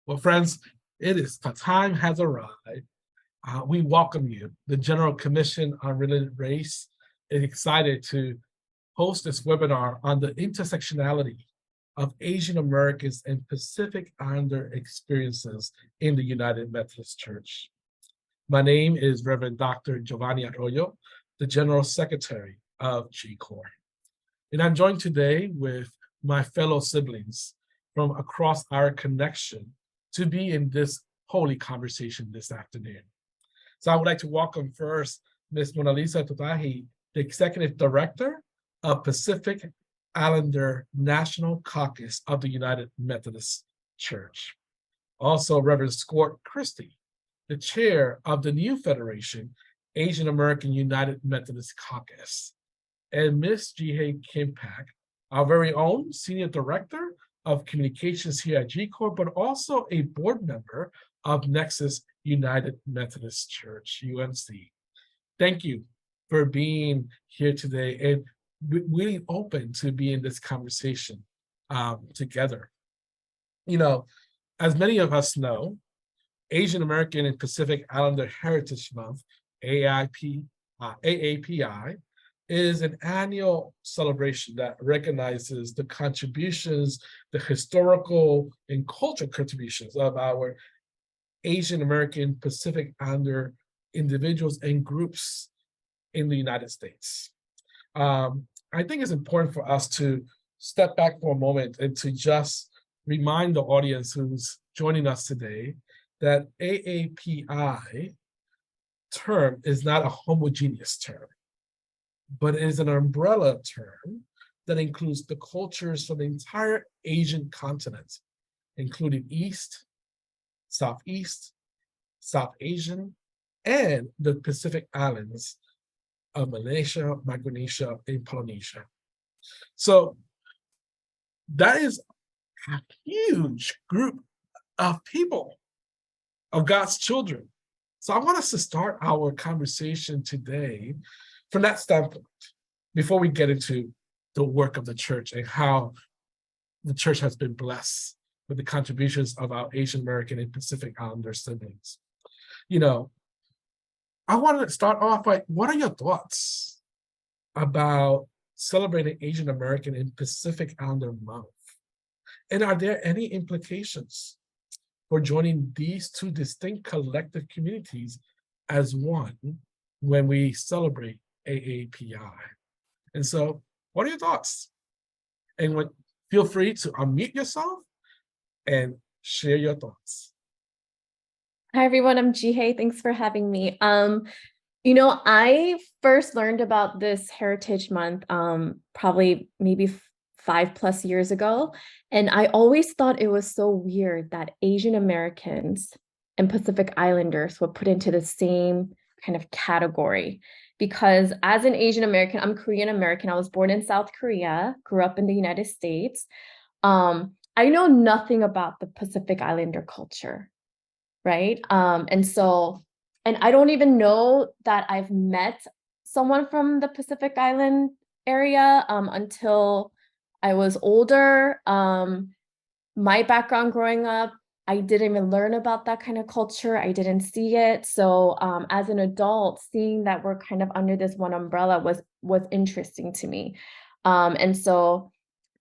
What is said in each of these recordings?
Well, friends, the time has arrived. We welcome you. The General Commission on Religious Race is excited to host this webinar on the intersectionality of Asian Americans and Pacific Islander experiences in the United Methodist Church. My name is Reverend Dr. Giovanni Arroyo, the General Secretary of GCORR. And I'm joined today with my fellow siblings from across our connection to be in this holy conversation this afternoon. So I would like to welcome first Ms. Monalisa Tui'tahi, the Executive Director of Pacific Islander National Caucus of the United Methodist Church. Also, Reverend Scort Christy, the Chair of the new Federation, Asian American United Methodist Caucus. And Ms. Jeehye Kimpak, our very own Senior Director of Communications here at GCORR, but also a board member of Nexus United Methodist Church, UMC. Thank you for being here today and really open to be in this conversation together. You know, as many of us know, Asian American and Pacific Islander Heritage Month, AAPI, is an annual celebration that recognizes the contributions, the historical and cultural contributions of our Asian American Pacific Islander individuals and groups in the United States. I think it's important for us to step back for a moment and to just remind the audience who's joining us today that AAPI term is not a homogeneous term, but it is an umbrella term that includes the cultures from the entire Asian continent, including East, Southeast, South Asian, and the Pacific Islands of Malaysia, Micronesia, and Polynesia. So that is a huge group of people, of God's children. So I want us to start our conversation today from that standpoint, before we get into the work of the church and how the church has been blessed with the contributions of our Asian American and Pacific Islander siblings. You know, I want to start off by, what are your thoughts about celebrating Asian American and Pacific Islander Month? And are there any implications for joining these two distinct collective communities as one when we celebrate AAPI? And so, what are your thoughts? And feel free to unmute yourself and share your thoughts. Hi, everyone. I'm Jeehye. Thanks for having me. You know, I first learned about this Heritage Month probably maybe 5+ years ago. And I always thought it was so weird that Asian Americans and Pacific Islanders were put into the same kind of category. Because as an Asian American, I'm Korean American. I was born in South Korea, grew up in the United States. I know nothing about the Pacific Islander culture, right? And I don't even know that I've met someone from the Pacific Island area until I was older. My background growing up, I didn't even learn about that kind of culture. I didn't see it. So as an adult, seeing that we're kind of under this one umbrella was interesting to me. And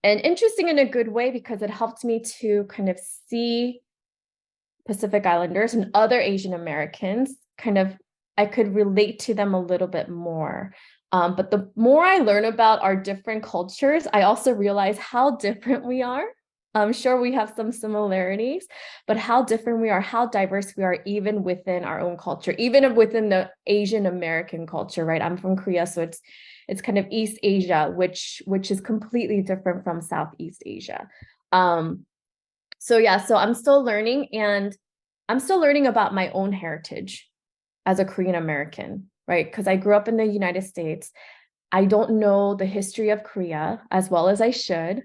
interesting in a good way, because it helped me to kind of see Pacific Islanders and other Asian Americans, I could relate to them a little bit more. But the more I learn about our different cultures, I also realize how different we are. I'm sure we have some similarities, but how different we are, how diverse we are, even within our own culture, even within the Asian American culture, right? I'm from Korea, so it's kind of East Asia, which is completely different from Southeast Asia. So I'm still learning, and I'm still learning about my own heritage as a Korean American, right? Because I grew up in the United States. I don't know the history of Korea as well as I should.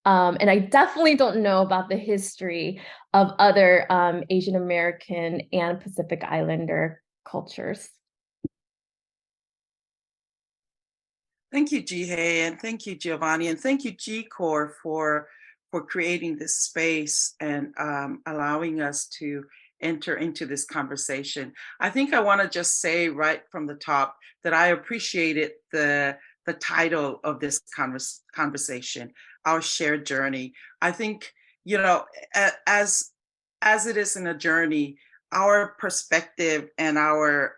And I definitely don't know about the history of other Asian American and Pacific Islander cultures. Thank you, Jeehye, and thank you, Giovanni, and thank you, GCORR, for creating this space and allowing us to enter into this conversation. I think I want to just say right from the top that I appreciated the title of this conversation, Our Shared Journey. I think, you know, as it is in a journey, our perspective and our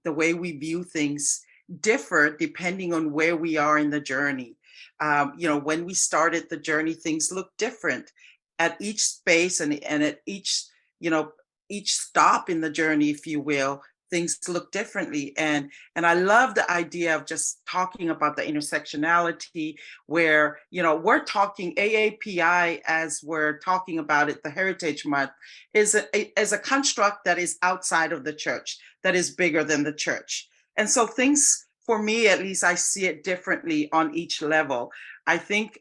the way we view things differ depending on where we are in the journey. You know, when we started the journey, things looked different. At each space and at each, you know, each stop in the journey, if you will, things look differently. And I love the idea of just talking about the intersectionality where, you know, we're talking AAPI as we're talking about it, the Heritage Month, is a construct that is outside of the church, that is bigger than the church. And so things, for me at least, I see it differently on each level. I think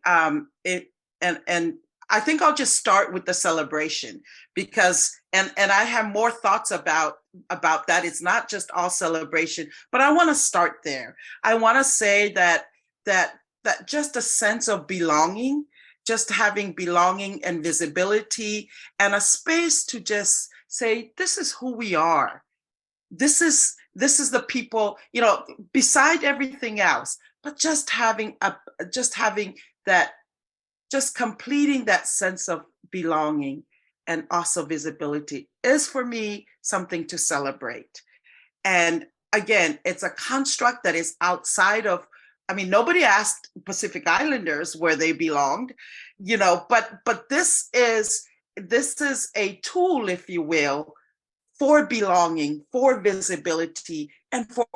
I think I'll just start with the celebration because, and I have more thoughts about that. It's not just all celebration, but I want to start there. I want to say that just a sense of belonging, just having belonging and visibility and a space to just say, this is who we are. This is the people, you know, beside everything else, but just having that, just completing that sense of belonging and also visibility is for me something to celebrate. And again, it's a construct that is outside of, I mean, nobody asked Pacific Islanders where they belonged, you know, but this is a tool, if you will, for belonging, for visibility, and for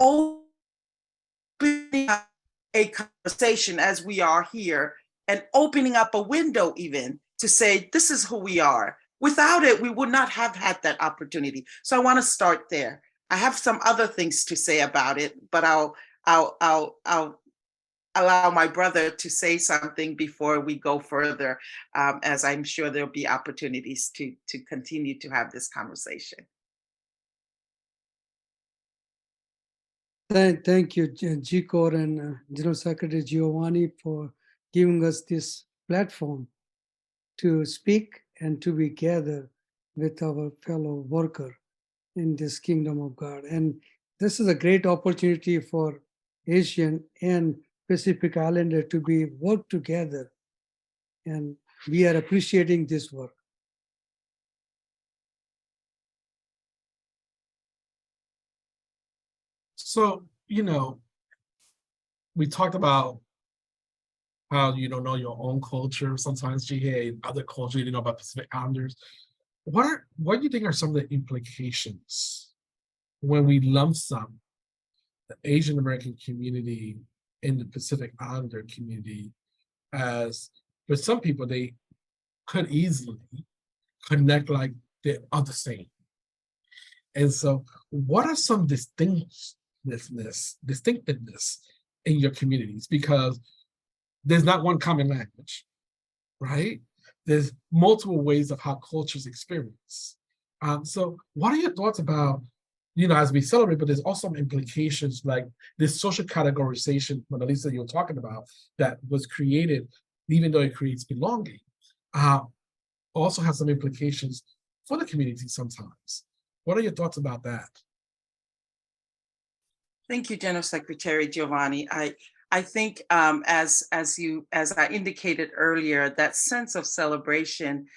opening up a conversation as we are here and opening up a window even to say, this is who we are. Without it, we would not have had that opportunity. So I want to start there. I have some other things to say about it, but I'll allow my brother to say something before we go further, as I'm sure there'll be opportunities to continue to have this conversation. Thank you, GCORR and General Secretary Giovanni, for giving us this platform to speak and to be gathered with our fellow worker in this kingdom of God. And this is a great opportunity for Asian and Pacific Islander to be work together. And we are appreciating this work. So, you know, we talked about how you don't know your own culture, sometimes Jeehye, other culture, you know about Pacific Islanders. What do you think are some of the implications when we lump sum the Asian American community in the Pacific Islander community, as for some people, they could easily connect like they are the same. And so what are some distinctiveness in your communities? Because there's not one common language, right? There's multiple ways of how cultures experience. So what are your thoughts about, you know, as we celebrate, but there's also some implications like this social categorization, Monalisa, you were talking about, that was created, even though it creates belonging, also has some implications for the community sometimes. What are your thoughts about that? Thank you, General Secretary Giovanni. I think as I indicated earlier, that sense of celebration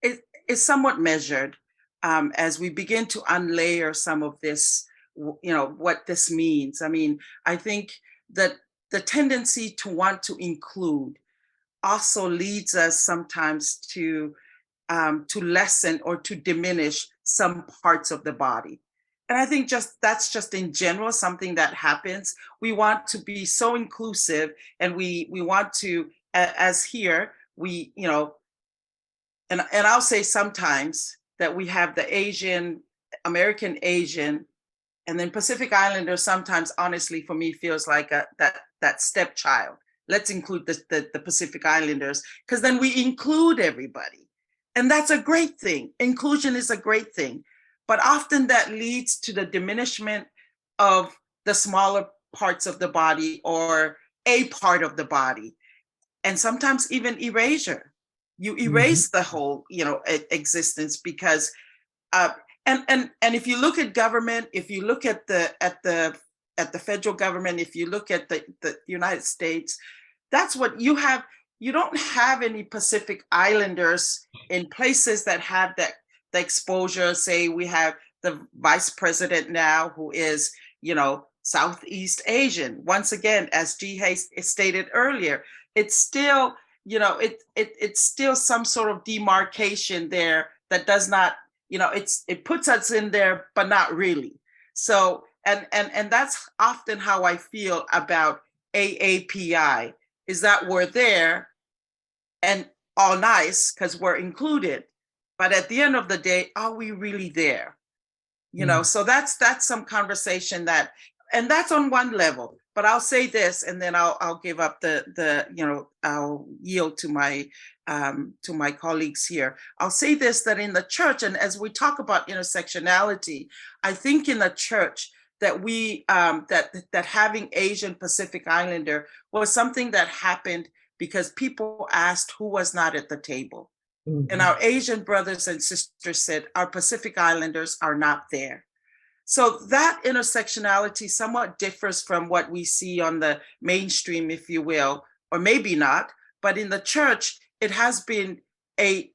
is somewhat measured as we begin to unlayer some of this, you know, what this means. I mean, I think that the tendency to want to include also leads us sometimes to lessen or to diminish some parts of the body. And I think that's just in general something that happens. We want to be so inclusive, and we want to, as here, we, you know, and I'll say sometimes that we have the Asian, American Asian, and then Pacific Islander sometimes, honestly, for me, feels like that stepchild. Let's include the Pacific Islanders, because then we include everybody. And that's a great thing. Inclusion is a great thing. But often that leads to the diminishment of the smaller parts of the body or a part of the body. and sometimes even erasure. You erase the whole, existence because, and if you look at government, if you look at the federal government, if you look at the United States, that's what you have. You don't have any Pacific Islanders in places that have the exposure. Say we have the vice president now who is, Southeast Asian. Once again, as Jeehye stated earlier, it's still, it's still some sort of demarcation there that does not, it puts us in there, but not really. So, and that's often how I feel about AAPI, is that we're there and all nice because we're included, but at the end of the day, are we really there? So that's some conversation and that's on one level. But I'll say this, and then I'll give up I'll yield to my colleagues here. I'll say this, that in the church, and as we talk about intersectionality, I think in the church that we that having Asian Pacific Islander was something that happened because people asked who was not at the table. And our Asian brothers and sisters said, our Pacific Islanders are not there. So that intersectionality somewhat differs from what we see on the mainstream, if you will, or maybe not, but in the church, it has been a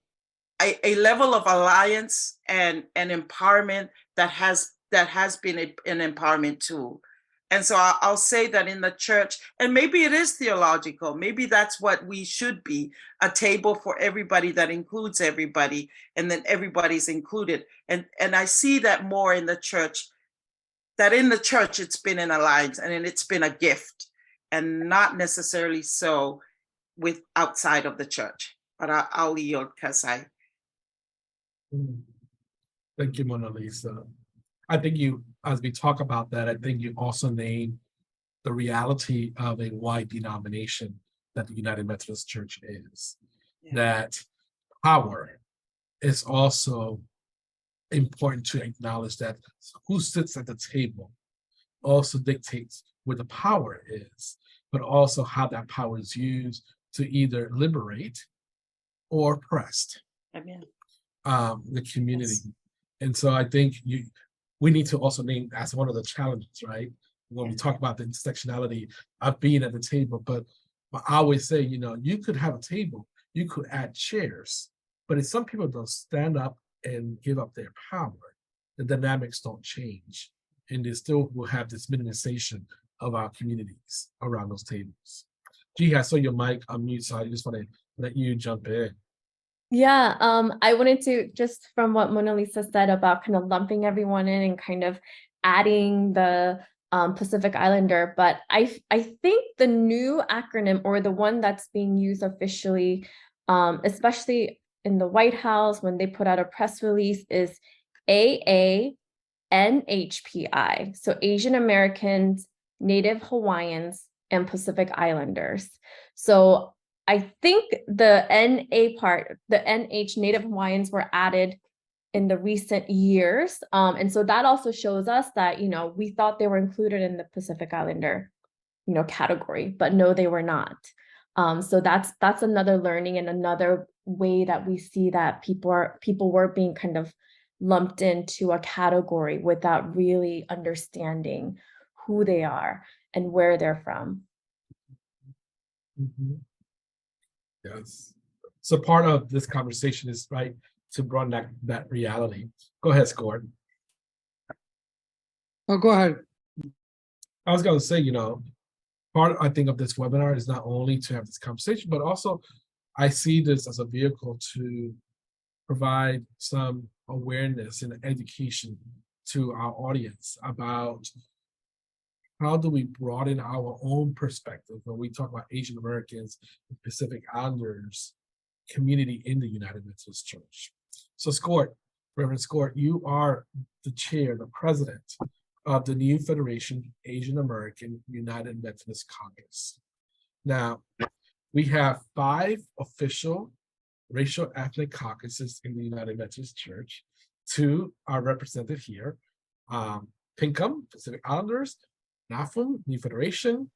level of alliance and empowerment that has been an empowerment tool. And so I'll say that in the church, and maybe it is theological, maybe that's what we should be, a table for everybody that includes everybody, and then everybody's included. And I see that more in the church, that in the church it's been an alliance and it's been a gift, and not necessarily so with outside of the church. But I'll yield because I. Thank you, Monalisa. I think as we talk about that, I think you also name the reality of a wide denomination that the United Methodist Church is. Yeah. That power is also important to acknowledge, that who sits at the table also dictates where the power is, but also how that power is used to either liberate or oppress the community. Yes. And so I think we need to also name as one of the challenges, right? When we talk about the intersectionality of being at the table, but I always say, you could have a table, you could add chairs, but if some people don't stand up and give up their power, the dynamics don't change. And they still will have this minimization of our communities around those tables. Jeehye, I saw your mic unmute, so I just want to let you jump in. Yeah, I wanted to, just from what Monalisa said about kind of lumping everyone in and kind of adding the Pacific Islander, but I think the new acronym, or the one that's being used officially, especially in the White House when they put out a press release, is AANHPI, so Asian Americans, Native Hawaiians, and Pacific Islanders. So I think the NA part, the NH, Native Hawaiians, were added in the recent years. And so that also shows us that, we thought they were included in the Pacific Islander, category, but no, they were not. So that's another learning and another way that we see that people were being kind of lumped into a category without really understanding who they are and where they're from. Mm-hmm. Yes. So part of this conversation is, right, to broaden that reality. Go ahead, Scort. Oh, go ahead. I was going to say, part, I think, of this webinar is not only to have this conversation, but also I see this as a vehicle to provide some awareness and education to our audience about how do we broaden our own perspective when we talk about Asian Americans and Pacific Islanders community in the United Methodist Church. So Scort, Reverend Scort, you are the chair, the president of the new Federation Asian American United Methodist Caucus. Now, we have 5 official racial ethnic caucuses in the United Methodist Church. 2 are represented here. PINCUM, Pacific Islanders, NAFM, New Federation.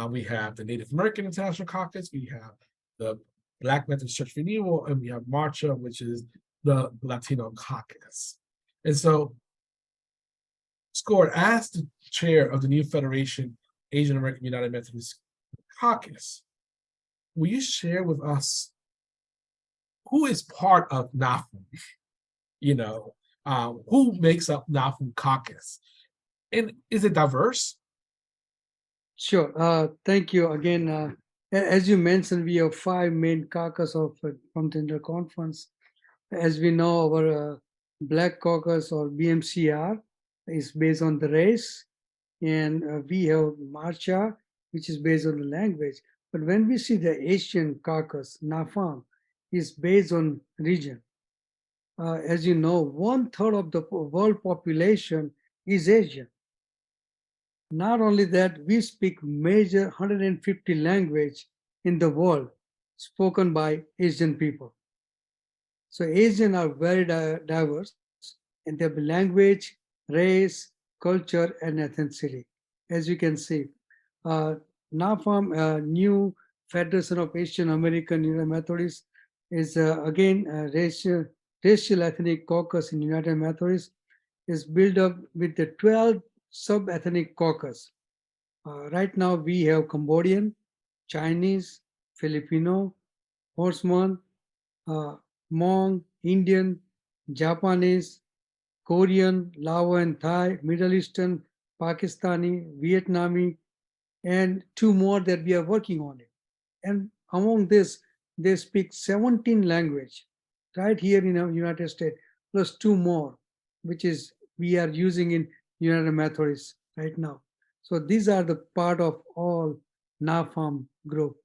We have the Native American International Caucus. We have the Black Methodist Church Renewal, and we have Marcha, which is the Latino Caucus. And so, Scort, as the chair of the new Federation Asian American United Methodist Caucus, will you share with us who is part of NAFM? Who makes up NAFM Caucus? And is it diverse? Sure. Thank you again. As you mentioned, we have 5 main caucus from the interconference. As we know, our Black Caucus or BMCR is based on the race, and we have Marcha, which is based on the language. But when we see the Asian Caucus, NAFAM, is based on region. As you know, 1/3 of the world population is Asian. Not only that, we speak major 150 language in the world spoken by Asian people. So Asian are very diverse, and they have language, race, culture, and ethnicity. As you can see, NAFAM, new Federation of Asian American United Methodists, is again racial ethnic caucus in United Methodists, is built up with the 12 sub-ethnic caucus. Right now we have Cambodian, Chinese, Filipino, Horseman, Hmong, Indian, Japanese, Korean, Lao and Thai, Middle Eastern, Pakistani, Vietnamese, and 2 more that we are working on it. And among this, they speak 17 language right here in the United States, plus 2 more, which is we are using in United Methodists right now. So these are the part of all NAFAM group.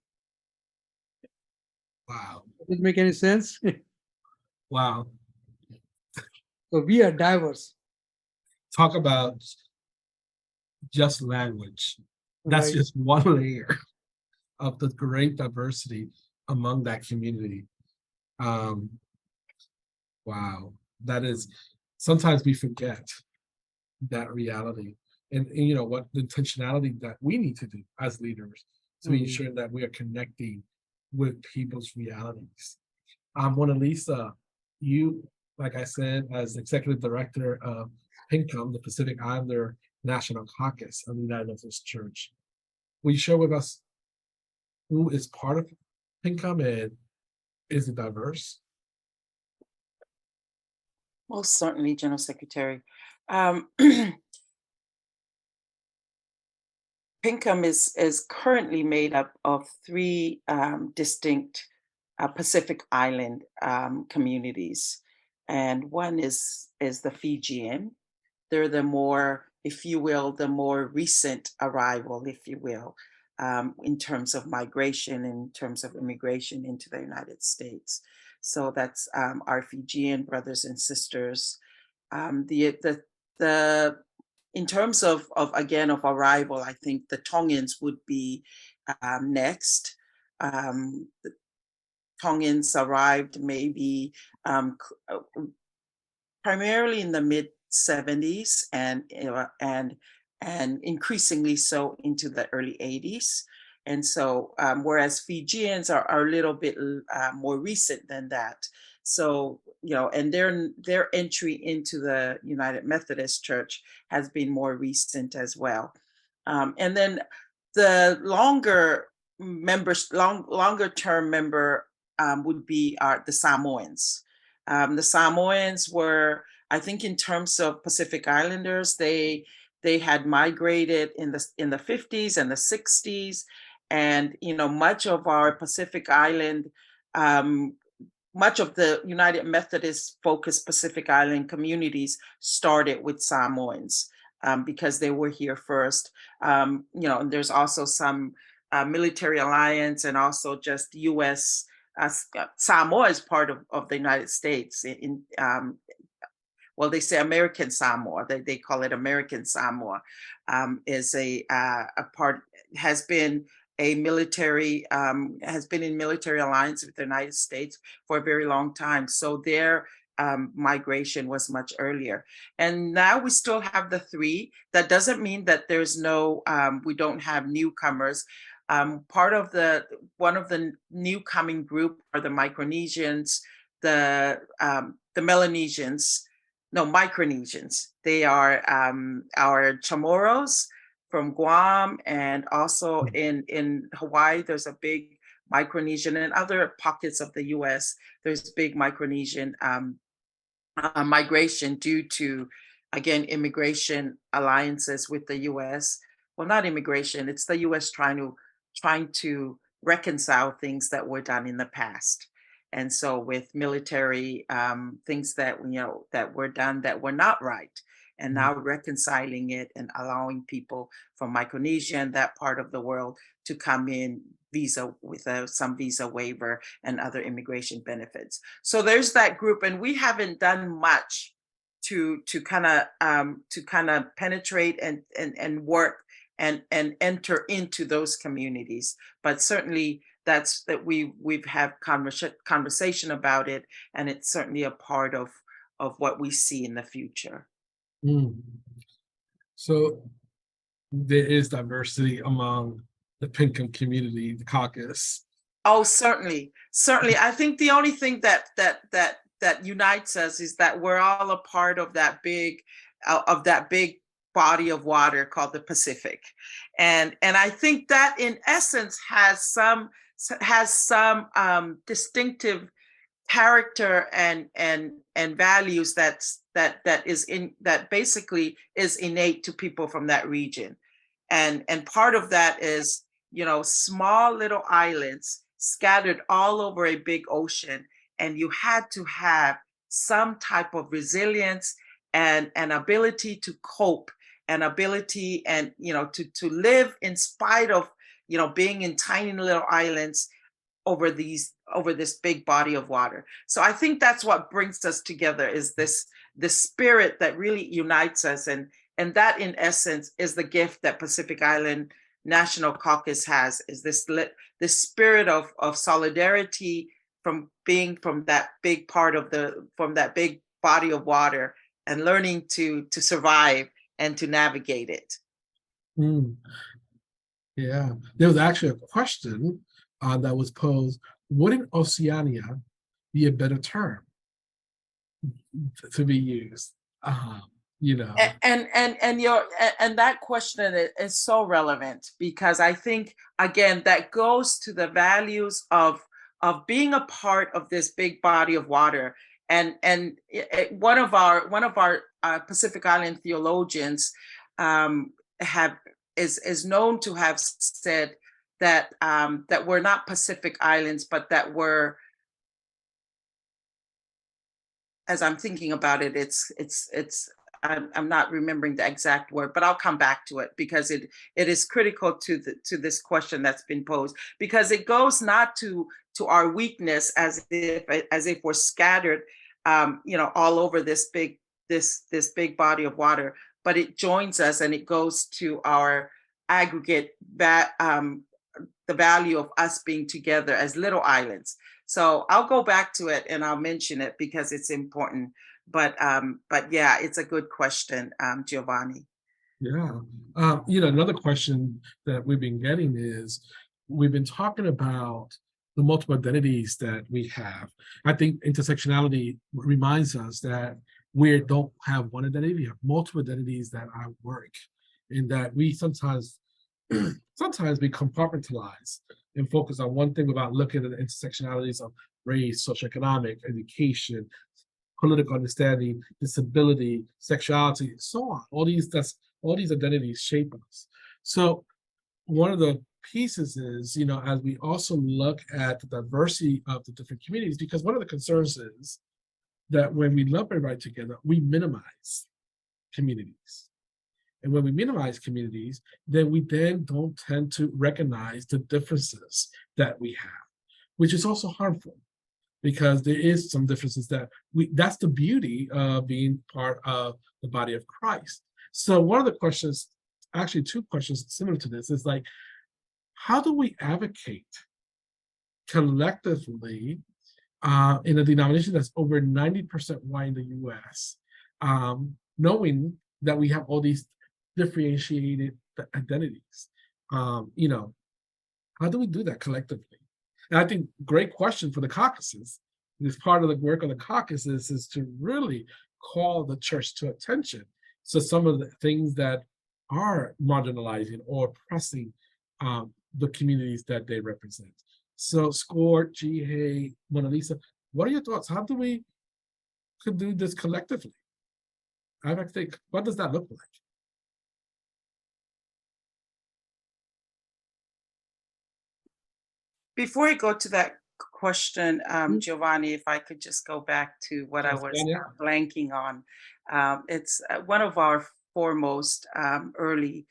Wow. Does it make any sense? Wow. So we are diverse. Talk about just language. That's Right. just one layer of the great diversity among that community. Wow. That is, sometimes we forget that reality and what the intentionality that we need to do as leaders to ensure that we are connecting with people's realities. Monalisa, you, like I said, as executive director of PINCUM, the Pacific Islander National Caucus of the United Methodist Church, will you share with us who is part of PINCUM and is it diverse? Most certainly, General Secretary. PINCUM is currently made up of 3 distinct Pacific Island communities, and one is the Fijian. They're the more, if you will, the more recent arrival, if you will, in terms of migration, in terms of immigration into the United States. So that's our Fijian brothers and sisters. In terms of arrival, I think the Tongans would be next. The Tongans arrived maybe primarily in the mid-70s and increasingly so into the early 80s. And so, whereas Fijians are a little bit more recent than that. So, and their entry into the United Methodist Church has been more recent as well. And then the longer term member would be the Samoans. The Samoans were, I think, in terms of Pacific Islanders, they had migrated in the 50s and the 60s, and much of our Pacific Island, much of the United Methodist focused Pacific Island communities started with Samoans because they were here first. And there's also some military alliance and also just U.S. Samoa is part of the United States. Well, they say American Samoa. They call it American Samoa. Is a part, has been in military alliance with the United States for a very long time. So their migration was much earlier. And now we still have the 3. That doesn't mean that there's no, we don't have newcomers. One of the new coming group are the Micronesians, the Melanesians, no, Micronesians. They are our Chamorros from Guam, and also in Hawaii, there's a big Micronesian, and other pockets of the US, there's big Micronesian migration due to, again, immigration alliances with the US. Well, not immigration, it's the US trying to reconcile things that were done in the past. And so with military things that that were done that were not right, and now reconciling it and allowing people from Micronesia and that part of the world to come in with some visa waiver and other immigration benefits. So there's that group, and we haven't done much to kind of penetrate and work and enter into those communities. But certainly we've had conversation about it, and it's certainly a part of what we see in the future. So there is diversity among the PINCUM community, the Caucus. Oh, certainly. I think the only thing that unites us is that we're all a part of that big body of water called the Pacific, and I think that in essence has some distinctive character and values that basically is innate to people from that region, and part of that is small little islands scattered all over a big ocean, and you had to have some type of resilience and an ability to cope, an ability and to live in spite of being in tiny little islands over this big body of water. So I think that's what brings us together, is this spirit that really unites us, and that in essence is the gift that Pacific Island National Caucus has, is this spirit of solidarity from that big body of water, and learning to survive and to navigate it. Yeah, there was actually a question that was posed: wouldn't Oceania be a better term to be used? And that question is so relevant, because I think, again, that goes to the values of being a part of this big body of water. And one of our Pacific Island theologians is known to have said that we're not Pacific Islands, but that we're, as I'm thinking about it, I'm not remembering the exact word, but I'll come back to it, because it is critical to this question that's been posed, because it goes not to our weakness as if we're scattered, all over this big body of water, but it joins us, and it goes to our aggregate the value of us being together as little islands. So I'll go back to it and I'll mention it because it's important. But yeah, it's a good question, Giovanni. Yeah. Another question that we've been getting is, we've been talking about the multiple identities that we have. I think intersectionality reminds us that we don't have one identity, we have multiple identities that are work, and that we sometimes we compartmentalize and focus on one thing without looking at the intersectionalities of race, socioeconomic, education, political understanding, disability, sexuality, and so on. All these identities shape us. So one of the pieces is, as we also look at the diversity of the different communities, because one of the concerns is that when we lump everybody together, we minimize communities. And when we minimize communities, then we don't tend to recognize the differences that we have, which is also harmful, because there is some differences that's the beauty of being part of the body of Christ. So one of the questions, actually two questions similar to this, is like, how do we advocate collectively in a denomination that's over 90% white in the US, knowing that we have all these differentiated identities? How do we do that collectively? And I think great question for the caucuses. This part of the work of the caucuses is to really call the church to attention. So some of the things that are marginalizing or oppressing the communities that they represent. So Scort, Jeehye, Monalisa, what are your thoughts? How do we could do this collectively? I think, what does that look like? Before I go to that question, Mhm. Giovanni, if I could just go back to what I Yes, was Daniel? blanking on. It's one of our foremost early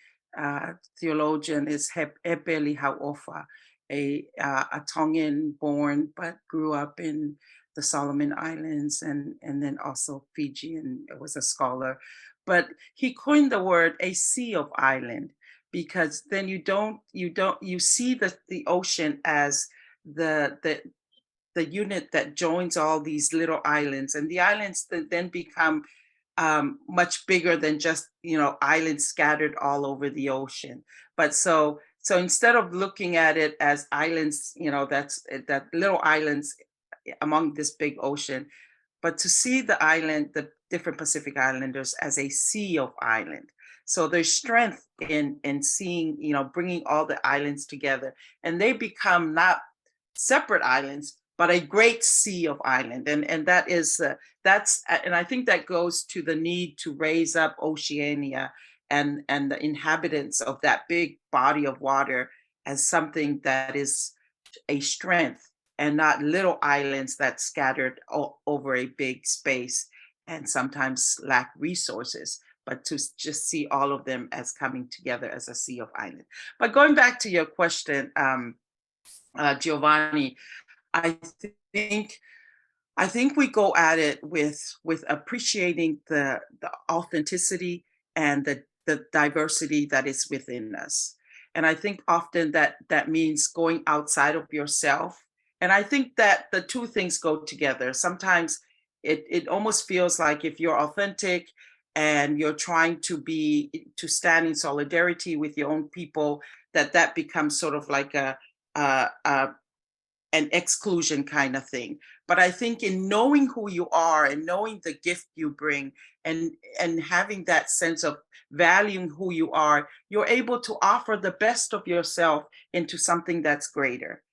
theologian is Ebeli Haofa, a Tongan born, but grew up in the Solomon Islands and then also Fiji, and was a scholar. But he coined the word a sea of island, because then you see the ocean as the unit that joins all these little islands, and the islands that then become much bigger than just islands scattered all over the ocean. But so instead of looking at it as islands, that little islands among this big ocean, but to see the different Pacific Islanders as a sea of island. So there's strength in seeing, bringing all the islands together, and they become not separate islands, but a great sea of island. And that is and I think that goes to the need to raise up Oceania and the inhabitants of that big body of water as something that is a strength, and not little islands that scattered over a big space and sometimes lack resources, but to just see all of them as coming together as a sea of island. But going back to your question, Giovanni, I think I think we go at it with appreciating the authenticity and the diversity that is within us. And I think often that means going outside of yourself. And I think that the two things go together. Sometimes it almost feels like if you're authentic and you're trying to stand in solidarity with your own people, that becomes sort of like a an exclusion kind of thing. But I think in knowing who you are and knowing the gift you bring, and having that sense of valuing who you are, you're able to offer the best of yourself into something that's greater.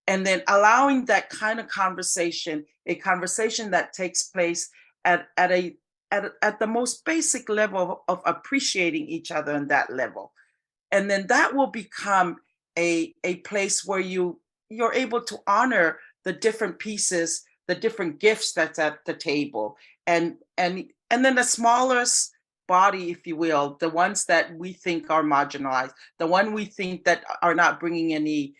And then allowing that kind of conversation, a conversation that takes place at the most basic level of appreciating each other on that level. And then that will become a place where you're able to honor the different pieces, the different gifts that's at the table, and then the smallest body, if you will, the ones that we think are marginalized, the one we think that are not bringing any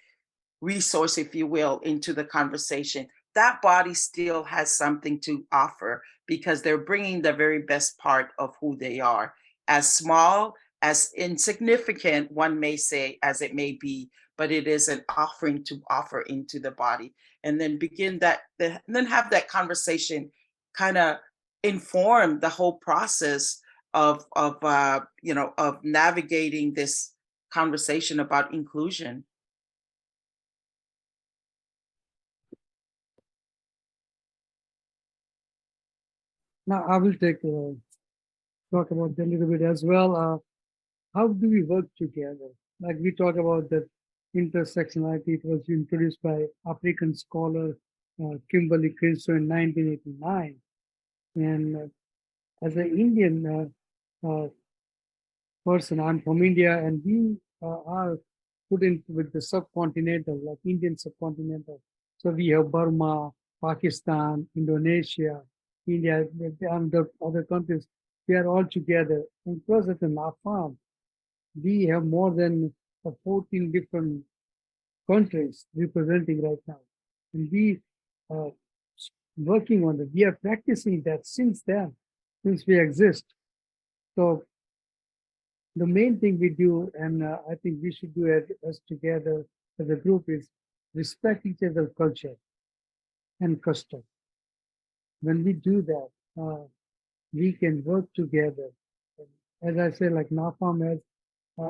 resource, if you will, into the conversation, that body still has something to offer because they're bringing the very best part of who they are. As small, as insignificant, one may say, as it may be, but it is an offering to offer into the body. And then and then have that conversation kind of inform the whole process of navigating this conversation about inclusion. Now I will talk about that a little bit as well. How do we work together? Like we talk about that intersectionality. It was introduced by African scholar Kimberly Crenshaw in 1989. And as an Indian person, I'm from India, and we are put in with the subcontinental, like Indian subcontinental. So we have Burma, Pakistan, Indonesia, India, and the other countries. We are all together. And plus, at the NAFAM, we have more than 14 different countries representing right now. And we are working on it. We are practicing that since then, since we exist. So the main thing we do, and I think we should do it as together as a group, is respect each other's culture and custom. When we do that, we can work together. As I say, like NAFAM has,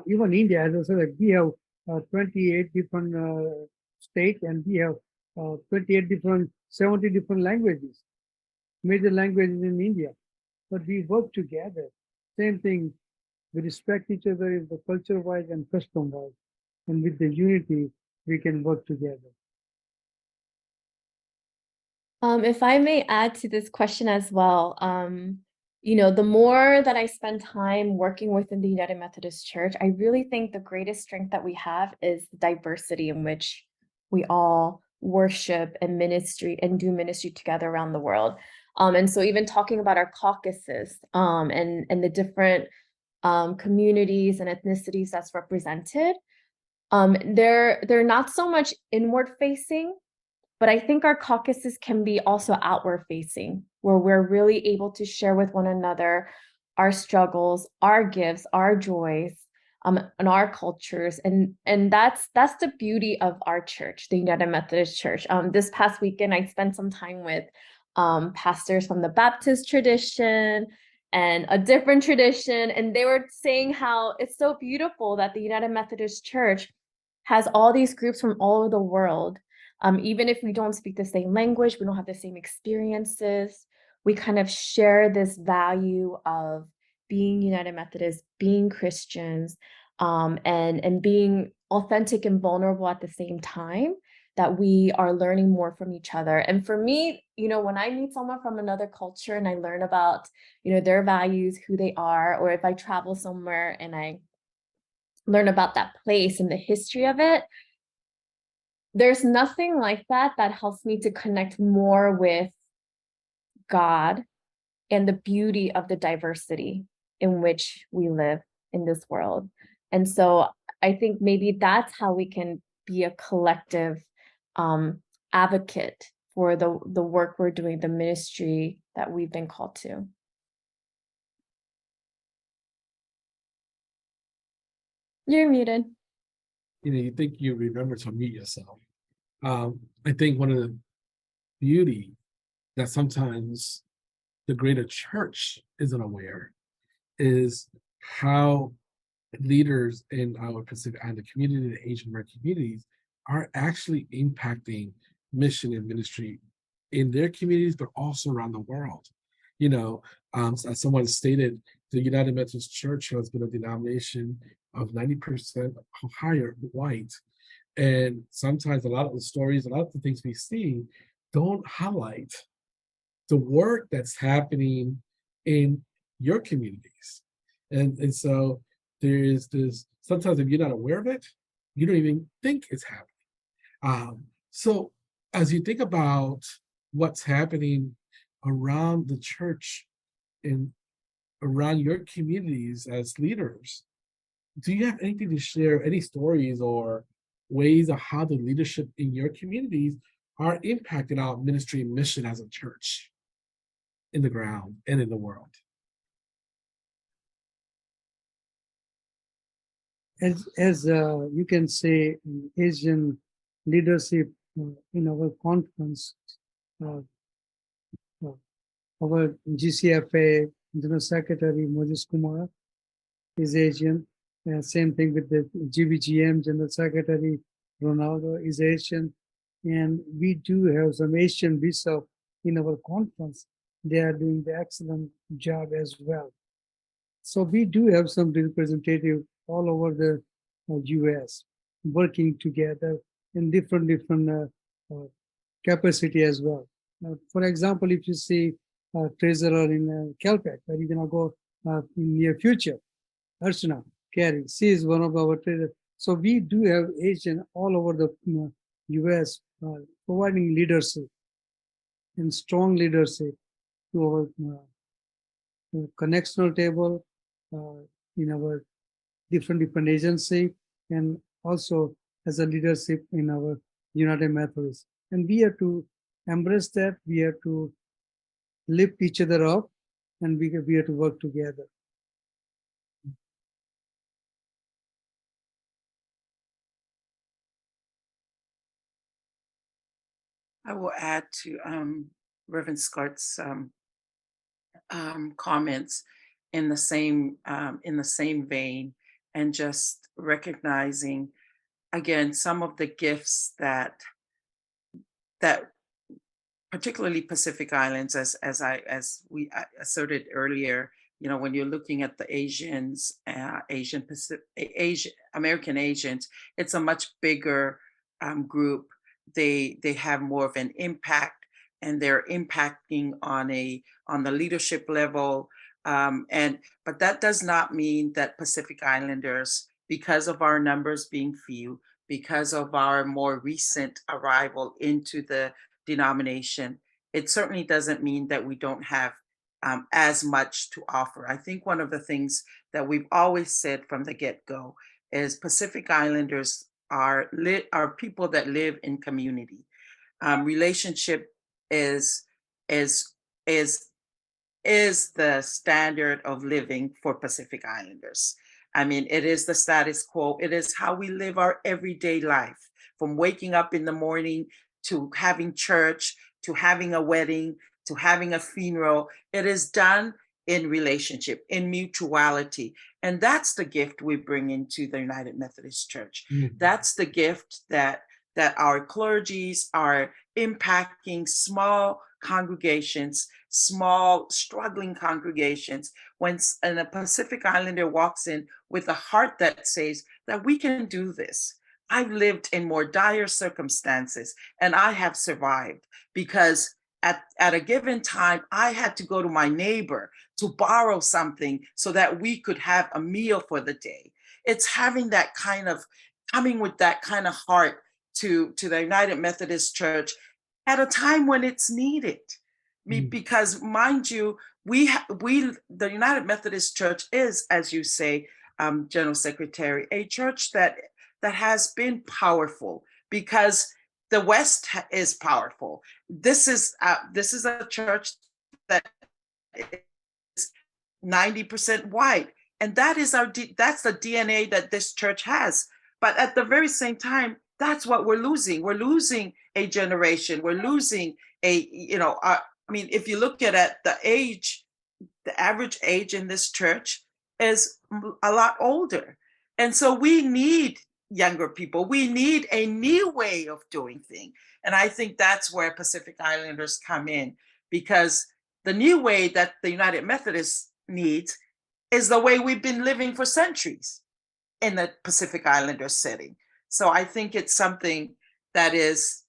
even India, as I said, like we have 28 different states, and we have 70 different languages, major languages in India. But we work together. Same thing, we respect each other in the culture-wise and custom-wise. And with the unity, we can work together. If I may add to this question as well, you know, the more that I spend time working within the United Methodist Church, I really think the greatest strength that we have is the diversity in which we all worship and do ministry together around the world. And so even talking about our caucuses, and the different communities and ethnicities that's represented, they're not so much inward facing, but I think our caucuses can be also outward facing, where we're really able to share with one another our struggles, our gifts, our joys, and our cultures. And that's the beauty of our church, the United Methodist Church. This past weekend, I spent some time with pastors from the Baptist tradition and a different tradition, and they were saying how it's so beautiful that the United Methodist Church has all these groups from all over the world. Even if we don't speak the same language, we don't have the same experiences, we kind of share this value of being United Methodist, being Christians, and being authentic and vulnerable at the same time, that we are learning more from each other. And for me, you know, when I meet someone from another culture and I learn about, you know, their values, who they are, or if I travel somewhere and I learn about that place and the history of it, there's nothing like that that helps me to connect more with God and the beauty of the diversity in which we live in this world. And so I think maybe that's how we can be a collective advocate for the work we're doing, the ministry that we've been called to. You're muted. You know, you think you remember to mute yourself. I think one of the beauty that sometimes the greater church isn't aware is how leaders in our Pacific Islander community, the Asian American communities, are actually impacting mission and ministry in their communities, but also around the world. You know, as someone stated, the United Methodist Church has been a denomination of 90% or higher white. And sometimes a lot of the stories, a lot of the things we see don't highlight the work that's happening in your communities. And so there is this, sometimes if you're not aware of it, you don't even think it's happening. So as you think about what's happening around the church and around your communities as leaders, do you have anything to share, any stories or ways of how the leadership in your communities are impacting our ministry and mission as a church in the ground and in the world? As you can say, Asian leadership in our conference, our GCFA General Secretary Moses Kumar is Asian. Same thing with the GBGM General Secretary Ronaldo is Asian. And we do have some Asian bishops in our conference. They are doing the excellent job as well. So we do have some representative all over the US working together in different capacity as well. For example, if you see treasurer in Caltech, that you're gonna go in near future, Archana Carey, she is one of our treasurers. So we do have Asian all over the US providing leadership and strong leadership to our connectional table in our different agency, and also as a leadership in our United Methodist. And we have to embrace that. We have to lift each other up, and we have to work together. I will add to Reverend Scott's comments in the same vein, and just recognizing again, some of the gifts that particularly Pacific Islands, as we asserted earlier, when you're looking at the Asians, Asian American Asians, it's a much bigger group. They have more of an impact, and they're impacting on the leadership level. But that does not mean that Pacific Islanders, because of our numbers being few, because of our more recent arrival into the denomination, it certainly doesn't mean that we don't have as much to offer. I think one of the things that we've always said from the get-go is Pacific Islanders are people that live in community. Relationship is the standard of living for Pacific Islanders. I mean, it is the status quo. It is how we live our everyday life, from waking up in the morning to having church, to having a wedding, to having a funeral. It is done in relationship, in mutuality. And that's the gift we bring into the United Methodist Church. Mhm. That's the gift that our clergies are impacting small congregations, small struggling congregations. When a Pacific Islander walks in with a heart that says that we can do this. I've lived in more dire circumstances and I have survived, because at a given time, I had to go to my neighbor to borrow something so that we could have a meal for the day. It's having that kind of, coming with that kind of heart to the United Methodist Church at a time when it's needed. Because mind you, the United Methodist Church is, as you say, General Secretary, a church that has been powerful, because the West is powerful. This is a church that is 90% white, and that's the DNA that this church has. But at the very same time, that's what we're losing. We're losing a generation. We're losing I mean, if you look at the age, the average age in this church is a lot older. And so we need younger people. We need a new way of doing things. And I think that's where Pacific Islanders come in, because the new way that the United Methodist needs is the way we've been living for centuries in the Pacific Islander setting. So I think it's something that is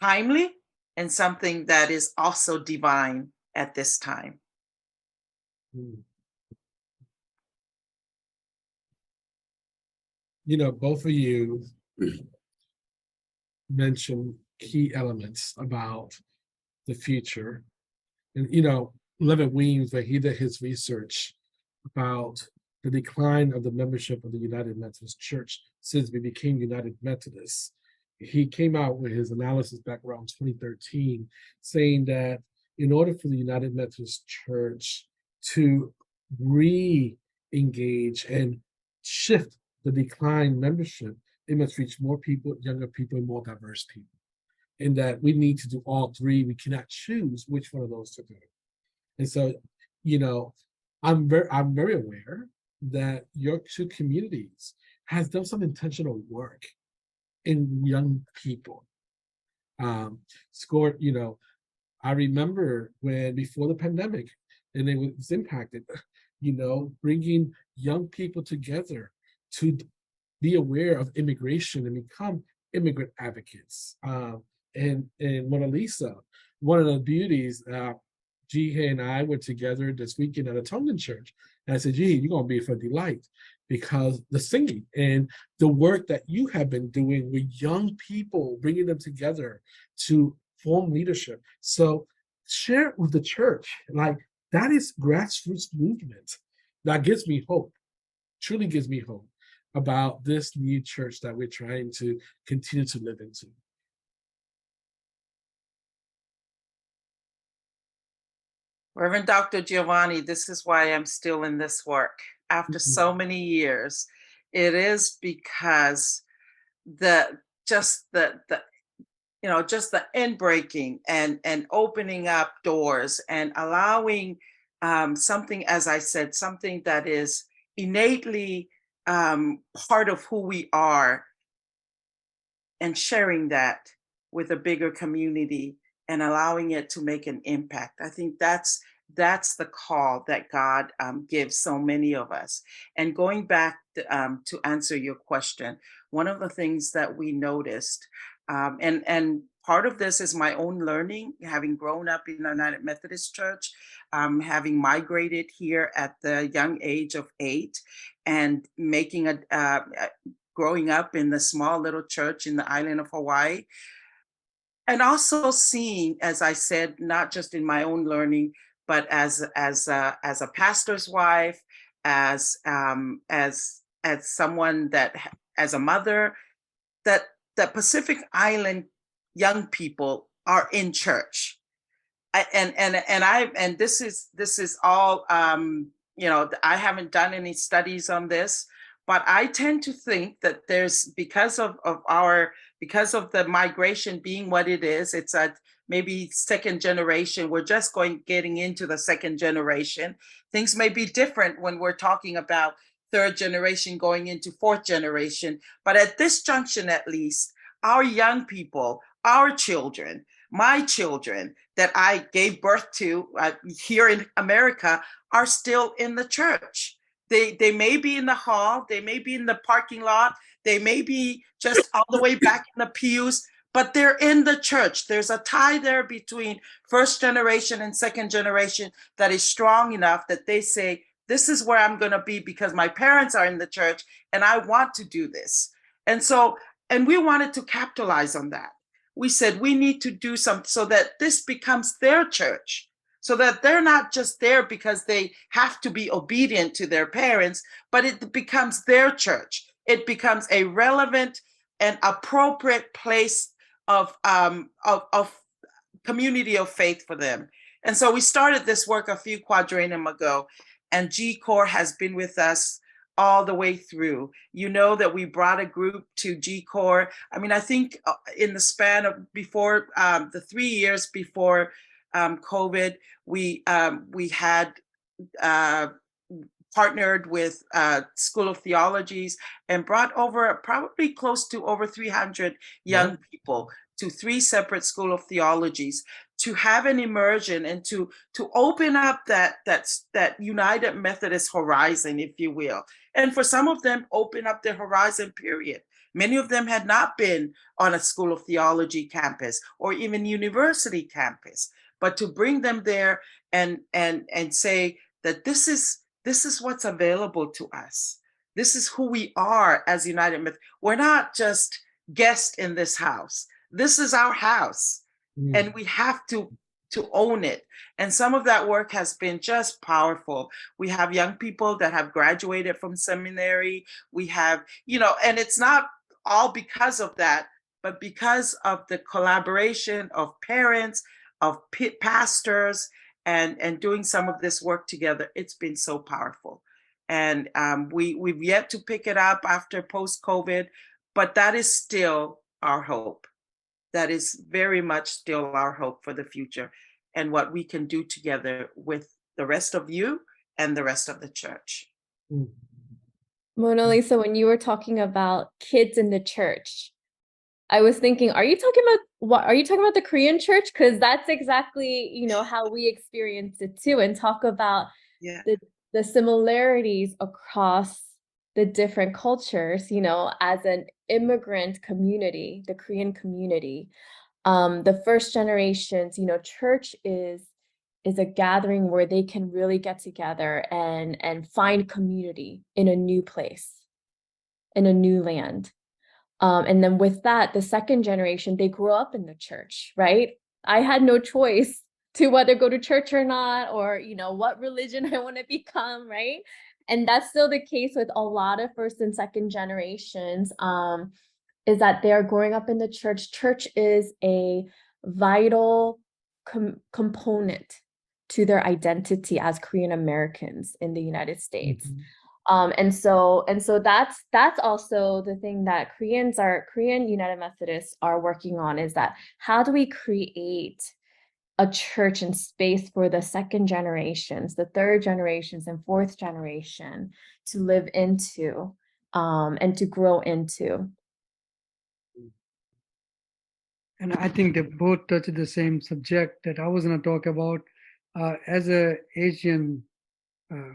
timely and something that is also divine at this time. Both of you mentioned key elements about the future. And, Levitt Weems, when he did his research about the decline of the membership of the United Methodist Church since we became United Methodists, he came out with his analysis back around 2013, saying that in order for the United Methodist Church to re-engage and shift the decline membership, it must reach more people, younger people, and more diverse people. And that we need to do all three. We cannot choose which one of those to do. And so, I'm very aware that your two communities has done some intentional work in young people. Scort, I remember when before the pandemic, and it was impacted, bringing young people together to be aware of immigration and become immigrant advocates. And Monalisa, one of the beauties, Jeehye and I were together this weekend at a Tongan church. And I said, Jeehye, you're going to be for delight, because the singing and the work that you have been doing with young people, bringing them together to form leadership. So share it with the church. Like, that is grassroots movement. That gives me hope, truly gives me hope about this new church that we're trying to continue to live into. Reverend Dr. Giovanni, this is why I'm still in this work after so many years. It is because just the end breaking and opening up doors and allowing something, as I said, something that is innately part of who we are, and sharing that with a bigger community and allowing it to make an impact. I think that's the call that God gives so many of us. And going back to answer your question, one of the things that we noticed, and part of this is my own learning, having grown up in the United Methodist Church, having migrated here at the young age of 8, and making growing up in the small little church in the island of Hawaii. And also seeing, as I said, not just in my own learning, but as a pastor's wife, as someone that, as a mother, that Pacific Island young people are in church. And this is all, I haven't done any studies on this, but I tend to think that there's, because of the migration being what it is, it's a maybe second generation. We're just getting into the second generation. Things may be different when we're talking about third generation going into fourth generation. But at this junction, at least, our young people, our children, my children that I gave birth to here in America are still in the church. They may be in the hall, they may be in the parking lot, they may be just all the way back in the pews, but they're in the church. There's a tie there between first generation and second generation that is strong enough that they say, this is where I'm going to be because my parents are in the church and I want to do this. And we wanted to capitalize on that. We said we need to do something so that this becomes their church, so that they're not just there because they have to be obedient to their parents, but it becomes their church. It becomes a relevant and appropriate place of community of faith for them. And so we started this work a few quadrennium ago, and GCORR has been with us all the way through. You know that we brought a group to GCORR. I mean, I think in the span of before the 3 years before COVID, we had partnered with School of Theologies and brought over probably close to over 300 young people to 3 separate School of Theologies to have an immersion and to open up that United Methodist horizon, if you will. And for some of them, open up their horizon, period. Many of them had not been on a School of Theology campus or even university campus, but to bring them there and say that this is what's available to us. This is who we are as United Methodist. We're not just guests in this house. This is our house. And we have to own it. And some of that work has been just powerful. We have young people that have graduated from seminary. We have, and it's not all because of that, but because of the collaboration of parents, of pastors, and doing some of this work together. It's been so powerful. And we've yet to pick it up after post-COVID, but that is still our hope. That is very much still our hope for the future and what we can do together with the rest of you and the rest of the church. Monalisa, when you were talking about kids in the church, I was thinking, are you talking about the Korean church? Because that's exactly, how we experience it too, and talk about the similarities across the different cultures, as an immigrant community, the Korean community, the first generations, church is a gathering where they can really get together and find community in a new place, in a new land. And then with that, the second generation, they grew up in the church, right? I had no choice to whether go to church or not, or, what religion I want to become, right? And that's still the case with a lot of first and second generations, is that they're growing up in the church. Church is a vital component to their identity as Korean Americans in the United States. And so that's also the thing that Korean United Methodists are working on, is that how do we create a church and space for the second generations, the third generations and fourth generation to live into and to grow into. And I think they both touch the same subject that I was going to talk about. As a Asian, uh,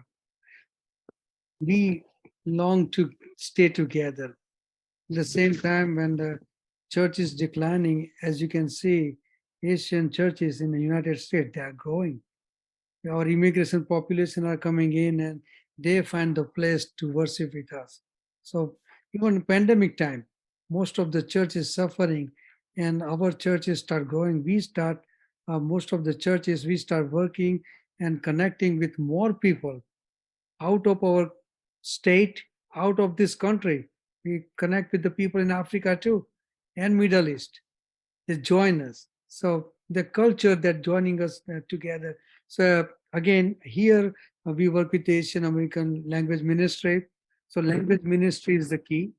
we long to stay together. At the same time, when the church is declining, as you can see, Asian churches in the United States, they are growing. Our immigration population are coming in and they find the place to worship with us. So even pandemic time, most of the church is suffering and our churches start growing. We start, most of the churches, we start working and connecting with more people out of our state, out of this country. We connect with the people in Africa too and Middle East. They join us. So the culture that joining us together. So again, here we work with the Asian American Language Ministry. So language ministry is the key.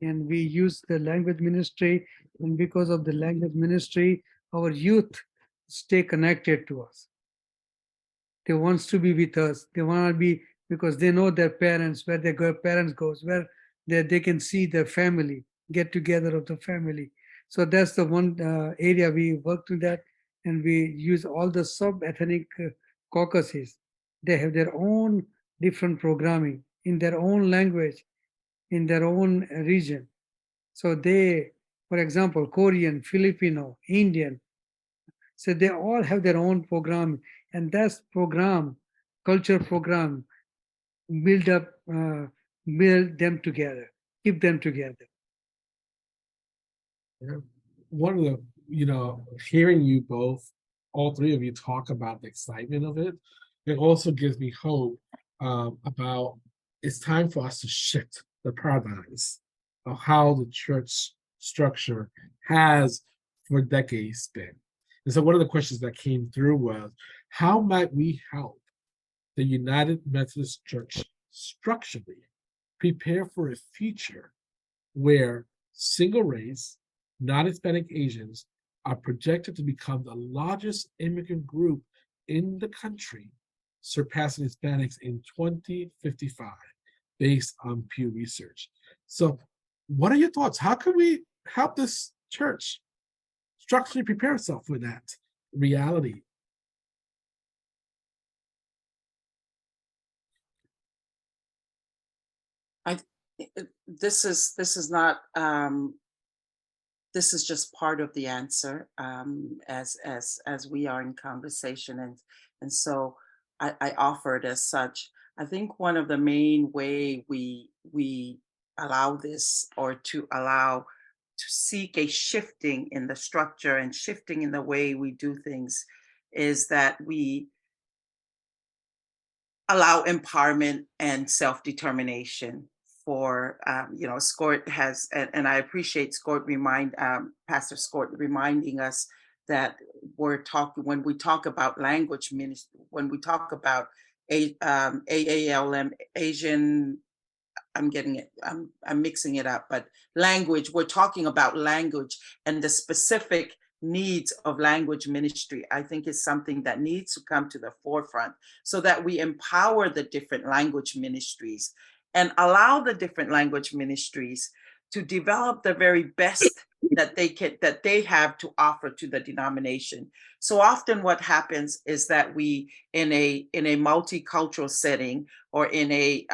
And we use the language ministry. And because of the language ministry, our youth stay connected to us. They wants to be with us. They want to be because they know their parents, where their parents goes, where they can see their family, get together of the family. So that's the one area we work to that, and we use all the sub-ethnic caucuses. They have their own different programming in their own language, in their own region. So they, for example, Korean, Filipino, Indian, so they all have their own program, and that's program, culture program, build up, build them together, keep them together. Yeah. One of the, hearing you both, all three of you talk about the excitement of it, it also gives me hope about it's time for us to shift the paradigms of how the church structure has for decades been. And so one of the questions that came through was, how might we help the United Methodist Church structurally prepare for a future where single race, non-Hispanic Asians are projected to become the largest immigrant group in the country, surpassing Hispanics in 2055, based on Pew Research. So what are your thoughts? How can we help this church structurally prepare itself for that reality? This is not this is just part of the answer, as we are in conversation, and so I offer it as such. I think one of the main way we allow this, or to allow to seek a shifting in the structure and shifting in the way we do things, is that we allow empowerment and self-determination for, Scort has, and I appreciate Scort Pastor Scort reminding us that when we talk about language ministry, when we talk about AALM, Asian, I'm mixing it up, but language, we're talking about language and the specific needs of language ministry. I think is something that needs to come to the forefront, so that we empower the different language ministries and allow the different language ministries to develop the very best that they have to offer to the denomination. So often what happens is that we, in a multicultural setting, or in a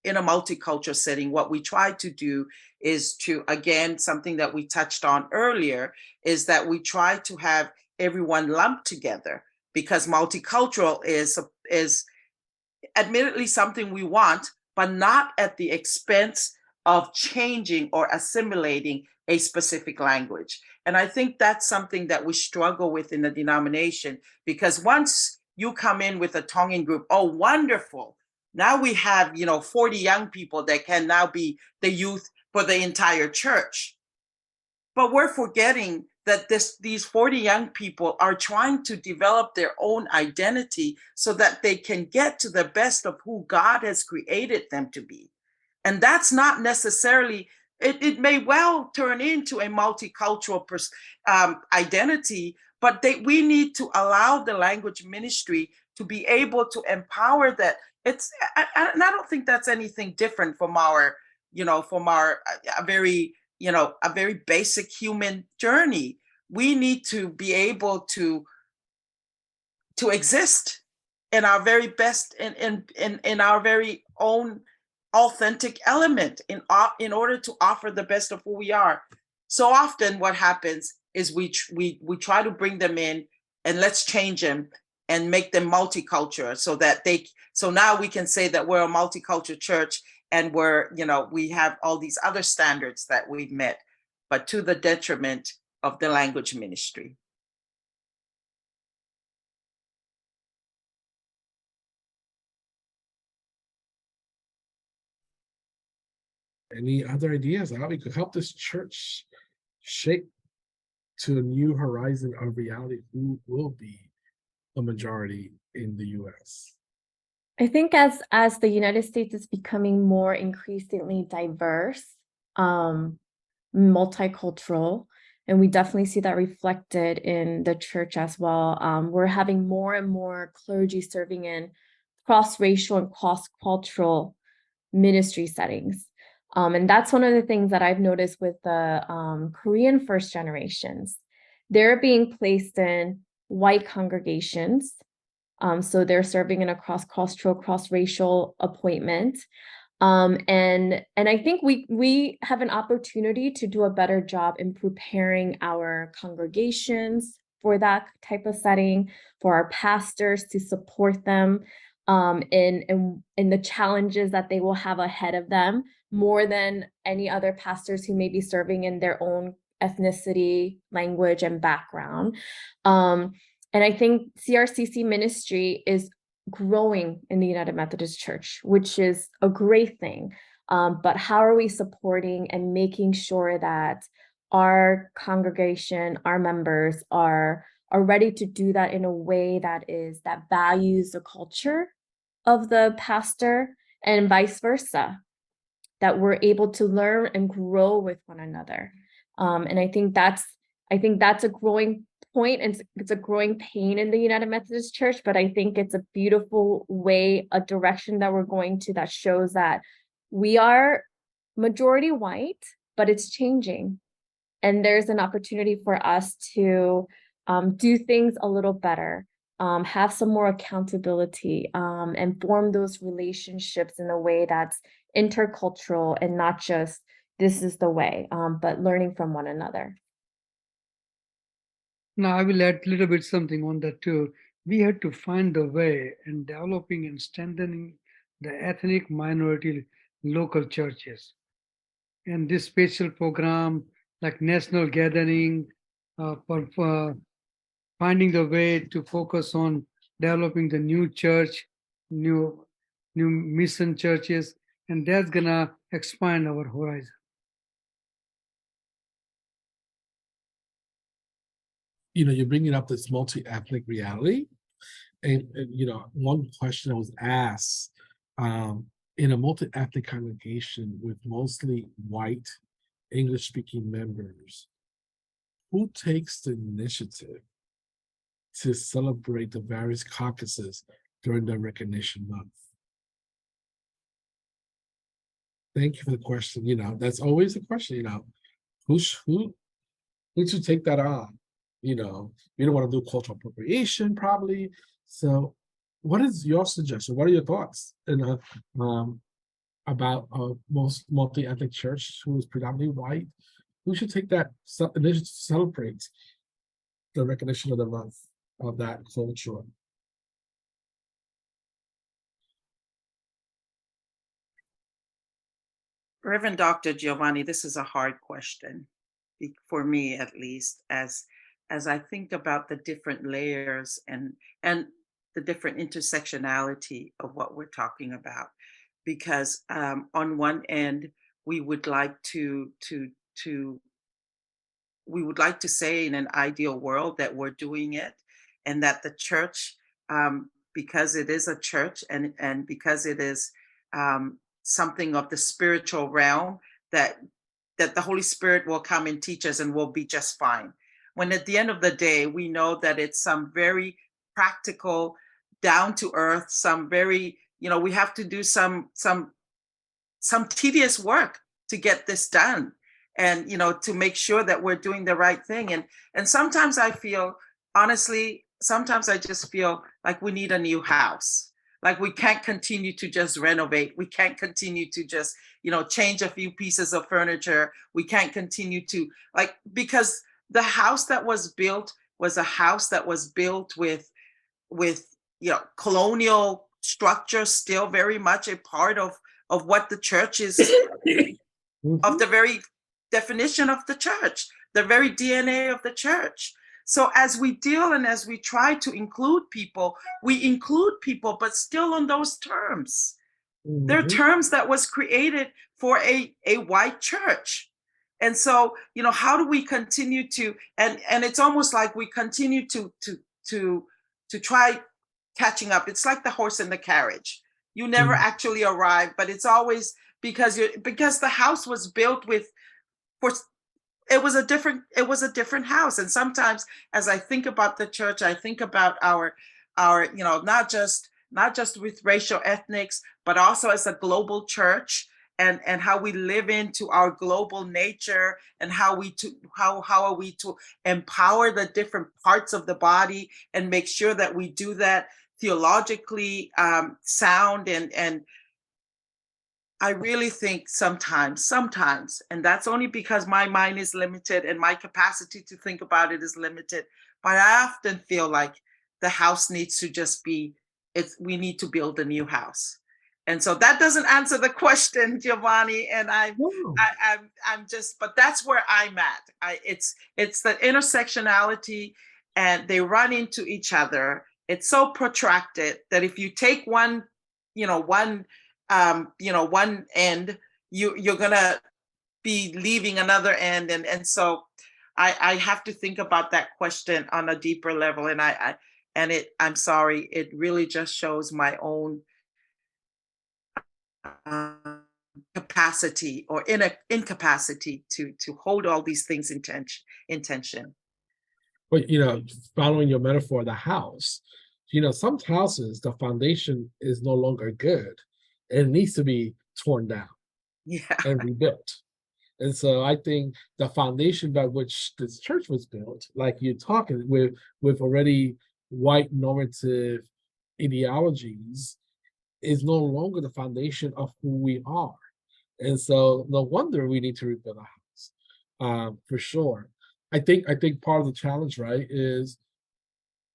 multicultural setting, what we try to do is to, again, something that we touched on earlier, is that we try to have everyone lumped together, because multicultural is admittedly something we want, but not at the expense of changing or assimilating a specific language. And I think that's something that we struggle with in the denomination, because once you come in with a Tongan group, oh, wonderful. Now we have, 40 young people that can now be the youth for the entire church. But we're forgetting that these 40 young people are trying to develop their own identity so that they can get to the best of who God has created them to be. And that's not necessarily, it may well turn into a multicultural identity, but we need to allow the language ministry to be able to empower that. And I don't think that's anything different from our very a very basic human journey. We need to be able to exist in our very best, in our very own authentic element, in order to offer the best of who we are. So often what happens is we try to bring them in and let's change them and make them multicultural, so now we can say that we're a multicultural church, and we have all these other standards that we've met, but to the detriment of the language ministry. Any other ideas on how we could help this church shape to a new horizon of reality who will be a majority in the US? I think as the United States is becoming more increasingly diverse, multicultural, and we definitely see that reflected in the church as well. We're having more and more clergy serving in cross-racial and cross-cultural ministry settings. And that's one of the things that I've noticed with the Korean first generations. They're being placed in white congregations. So they're serving in a cross-cultural, cross-racial appointment. And I think we have an opportunity to do a better job in preparing our congregations for that type of setting, for our pastors to support them in the challenges that they will have ahead of them, more than any other pastors who may be serving in their own ethnicity, language, and background. And I think CRCC ministry is growing in the United Methodist Church, which is a great thing. But how are we supporting and making sure that our congregation, our members are ready to do that in a way that values the culture of the pastor, and vice versa, that we're able to learn and grow with one another. And I think that's a growing point, and it's a growing pain in the United Methodist Church, but I think it's a beautiful way, a direction that we're going to, that shows that we are majority white, but it's changing. And there's an opportunity for us to do things a little better, have some more accountability, and form those relationships in a way that's intercultural and not just this is the way, but learning from one another. Now, I will add a little bit something on that too. We had to find a way in developing and strengthening the ethnic minority local churches. And this special program, like national gathering, finding the way to focus on developing the new church, new mission churches, and that's gonna expand our horizon. You're bringing up this multi-ethnic reality. And one question I was asked, in a multi-ethnic congregation with mostly white English-speaking members, who takes the initiative to celebrate the various caucuses during the recognition month? Thank you for the question. That's always a question, who should take that on? You don't want to do cultural appropriation, probably. So what is your suggestion? What are your thoughts about most multi-ethnic church who is predominantly white? Who should take that initiative to celebrate the recognition of the month of that culture? Reverend Dr. Giovanni, this is a hard question for me, at least, as I think about the different layers and the different intersectionality of what we're talking about. Because on one end, we would like to say in an ideal world that we're doing it, and that the church, because it is a church and because it is something of the spiritual realm, that the Holy Spirit will come and teach us and we'll be just fine. When at the end of the day, we know that it's some very practical, down to earth, some very, we have to do some tedious work to get this done. and to make sure that we're doing the right thing. And sometimes I feel, honestly, sometimes I just feel like we need a new house. Like we can't continue to just renovate. We can't continue to just, change a few pieces of furniture. We can't continue to, because the house that was built was a house that was built with colonial structure still very much a part of what the church is, of the very definition of the church, the very DNA of the church. So as we deal and as we try to include people, we include people, but still on those terms. They're terms that was created for a white church. And so, how do we continue to, and it's almost like we continue to try catching up. It's like the horse and the carriage. You never actually arrive, but it's always because the house was built it was a different house. And sometimes as I think about the church, I think about our not just with racial ethnics, but also as a global church, and how we live into our global nature, and how are we to empower the different parts of the body and make sure that we do that theologically sound. And I really think sometimes, and that's only because my mind is limited and my capacity to think about it is limited, but I often feel like the house needs to just be, we need to build a new house. And so that doesn't answer the question, Giovanni, and I'm just, but that's where I'm at. It's the intersectionality, and they run into each other. It's so protracted that if you take one end, you're gonna be leaving another end, and so I have to think about that question on a deeper level, and I'm sorry, it really just shows my own capacity or incapacity to hold all these things in tension. But following your metaphor of the house, some houses, the foundation is no longer good. It needs to be torn down and rebuilt. And so I think the foundation by which this church was built, like you're talking with already white normative ideologies, is no longer the foundation of who we are. And so no wonder we need to rebuild a house, for sure. I think part of the challenge, right, is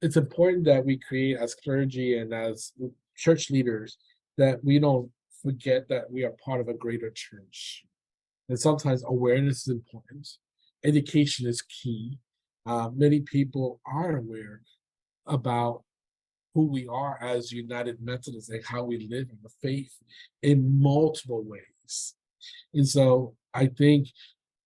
it's important that we create as clergy and as church leaders that we don't forget that we are part of a greater church. And sometimes awareness is important. Education is key. Many people aren't aware about who we are as United Methodists and how we live in the faith in multiple ways. And so I think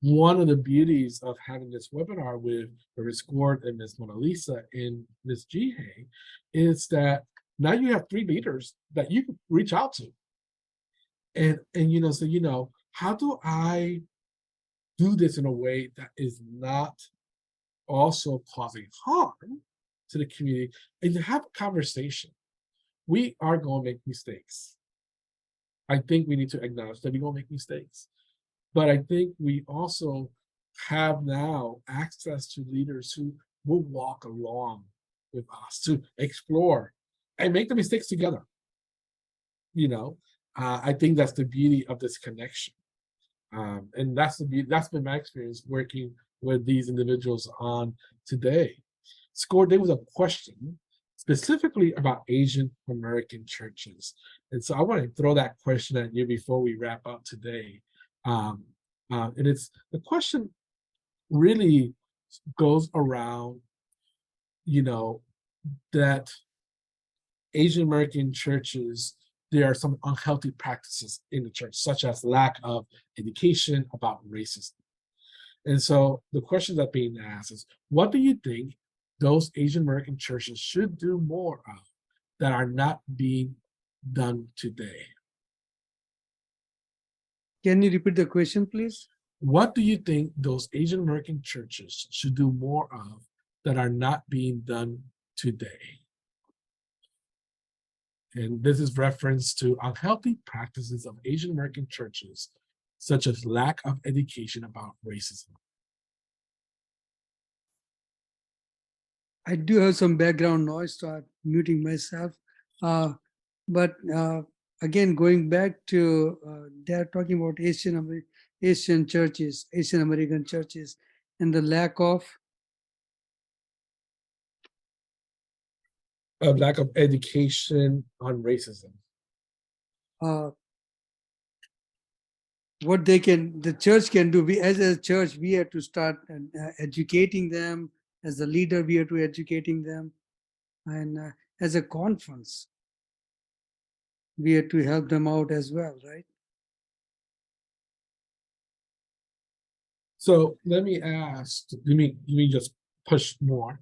one of the beauties of having this webinar with Ms. Scort and Ms. Monalisa and Ms. Jeehye is that now you have 3 leaders that you can reach out to. And so, how do I do this in a way that is not also causing harm to the community, and to have a conversation? We are going to make mistakes. I think we need to acknowledge that we're going to make mistakes. But I think we also have now access to leaders who will walk along with us to explore and make the mistakes together. I think that's the beauty of this connection. And that's been my experience working with these individuals on today. Scort, there was a question specifically about Asian American churches. And so I want to throw that question at you before we wrap up today. And it's the question really goes around, that Asian American churches, there are some unhealthy practices in the church, such as lack of education about racism. And so the question that's being asked is, what do you think those Asian American churches should do more of that are not being done today? Can you repeat the question, please? What do you think those Asian American churches should do more of that are not being done today? And this is reference to unhealthy practices of Asian American churches, such as lack of education about racism? I do have some background noise, so I'm muting myself. But again, going back to they're talking about Asian churches, Asian American churches, and the lack of A lack of education on racism. what the church can do. We, as a church, we have to start educating them. As a leader, we have to educating them, and as a conference, we have to help them out as well, right? So let me ask, let me just push more.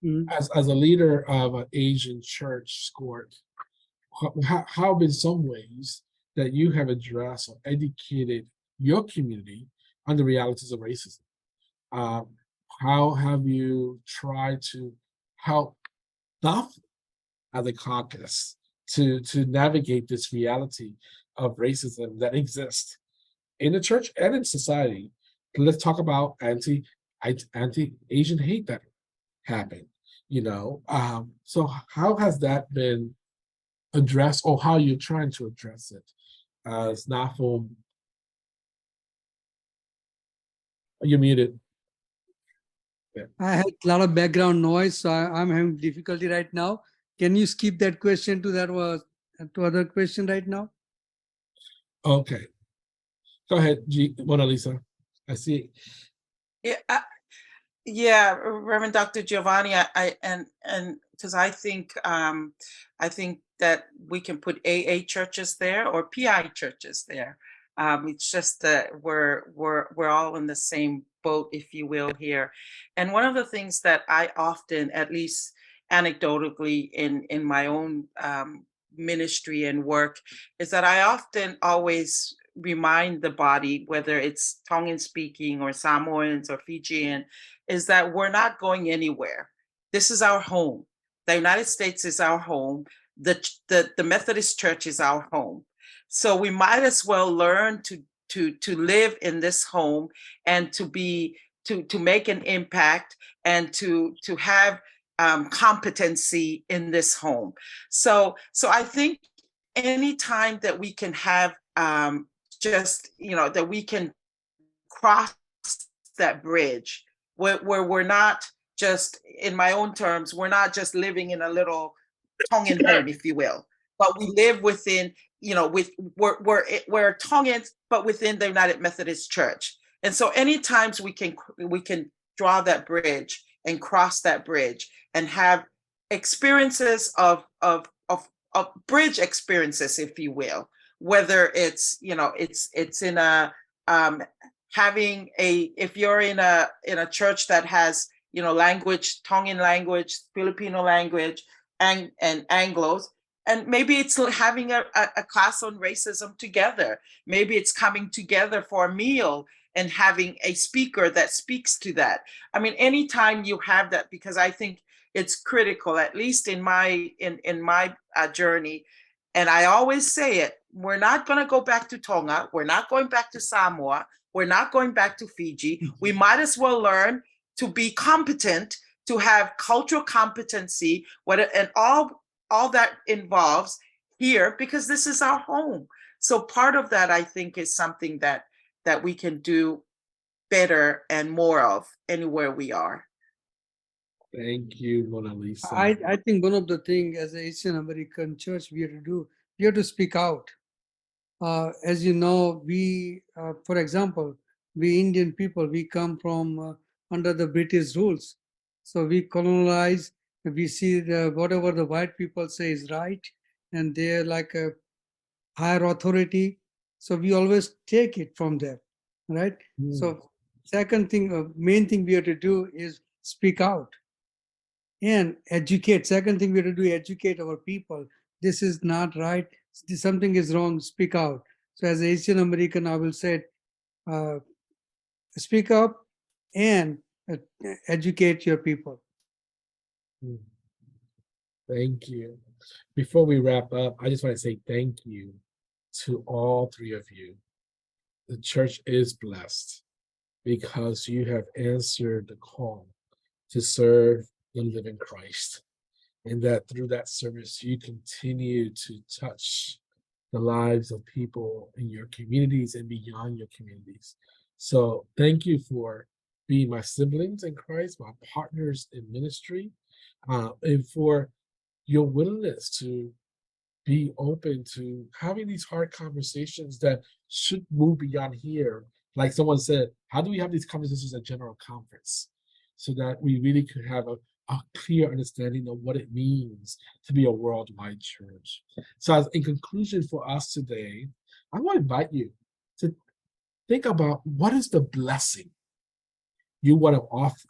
Mhm. As a leader of an Asian church, Scort, how in some ways that you have addressed or educated your community on the realities of racism? How have you tried to help DOF as a caucus to navigate this reality of racism that exists in the church and in society? Let's talk about anti-Asian hate that happened. So how has that been addressed, or how you're trying to address it as NAFOM? You're muted. I had a lot of background noise, so I'm having difficulty right now. Can you skip that question to to other question right now? Okay. Go ahead, Monalisa. I see. Yeah, Reverend Dr. Giovanni, and because I think that we can put AA churches there or PI churches there. It's just that we're all in the same boat, if you will, here. And one of the things that I often, at least anecdotally in my own ministry and work, is that I often always remind the body, whether it's Tongan speaking or Samoans or Fijian, is that we're not going anywhere. This is our home. The United States is our home. The Methodist Church is our home. So we might as well learn to live in this home and to make an impact and to have competency in this home. So I think anytime that we can have that we can cross that bridge where we're not just, in my own terms, we're not just living in a little Tongan home, if you will, but we live within, we're Tongans, but within the United Methodist Church. And so any times we can draw that bridge and cross that bridge and have experiences of bridge experiences, if you will, whether it's it's in a having if you're in a church that has language, Tongan language, Filipino language, and Anglos, and maybe it's having a class on racism together. Maybe it's coming together for a meal and having a speaker that speaks to that. I mean, anytime you have that, because I think it's critical, at least in my journey. And I always say it, we're not going to go back to Tonga. We're not going back to Samoa. We're not going back to Fiji. We might as well learn to be competent, to have cultural competency, and all that involves here, because this is our home. So part of that, I think, is something that we can do better and more of anywhere we are. Thank you, Monalisa. I think one of the things as an Asian American church we have to do, we have to speak out. As you know, we, for example, we Indian people, we come from under the British rules. So we colonize, we see whatever the white people say is right, and they're like a higher authority. So we always take it from them, right? So second thing, main thing we have to do is speak out and educate. Second thing we have to do, educate our people. This is not right. Something is wrong. Speak out. So as an Asian American, I will say, speak up and educate your people. Thank you. Before we wrap up, I just want to say thank you to all three of you the church is blessed because you have answered the call to serve the living Christ. And that through that service, you continue to touch the lives of people in your communities and beyond your communities. So thank you for being my siblings in Christ, my partners in ministry, and for your willingness to be open to having these hard conversations that should move beyond here. Like someone said, how do we have these conversations at General Conference so that we really could have a clear understanding of what it means to be a worldwide church? So as in conclusion for us today, I want to invite you to think about what is the blessing you want to offer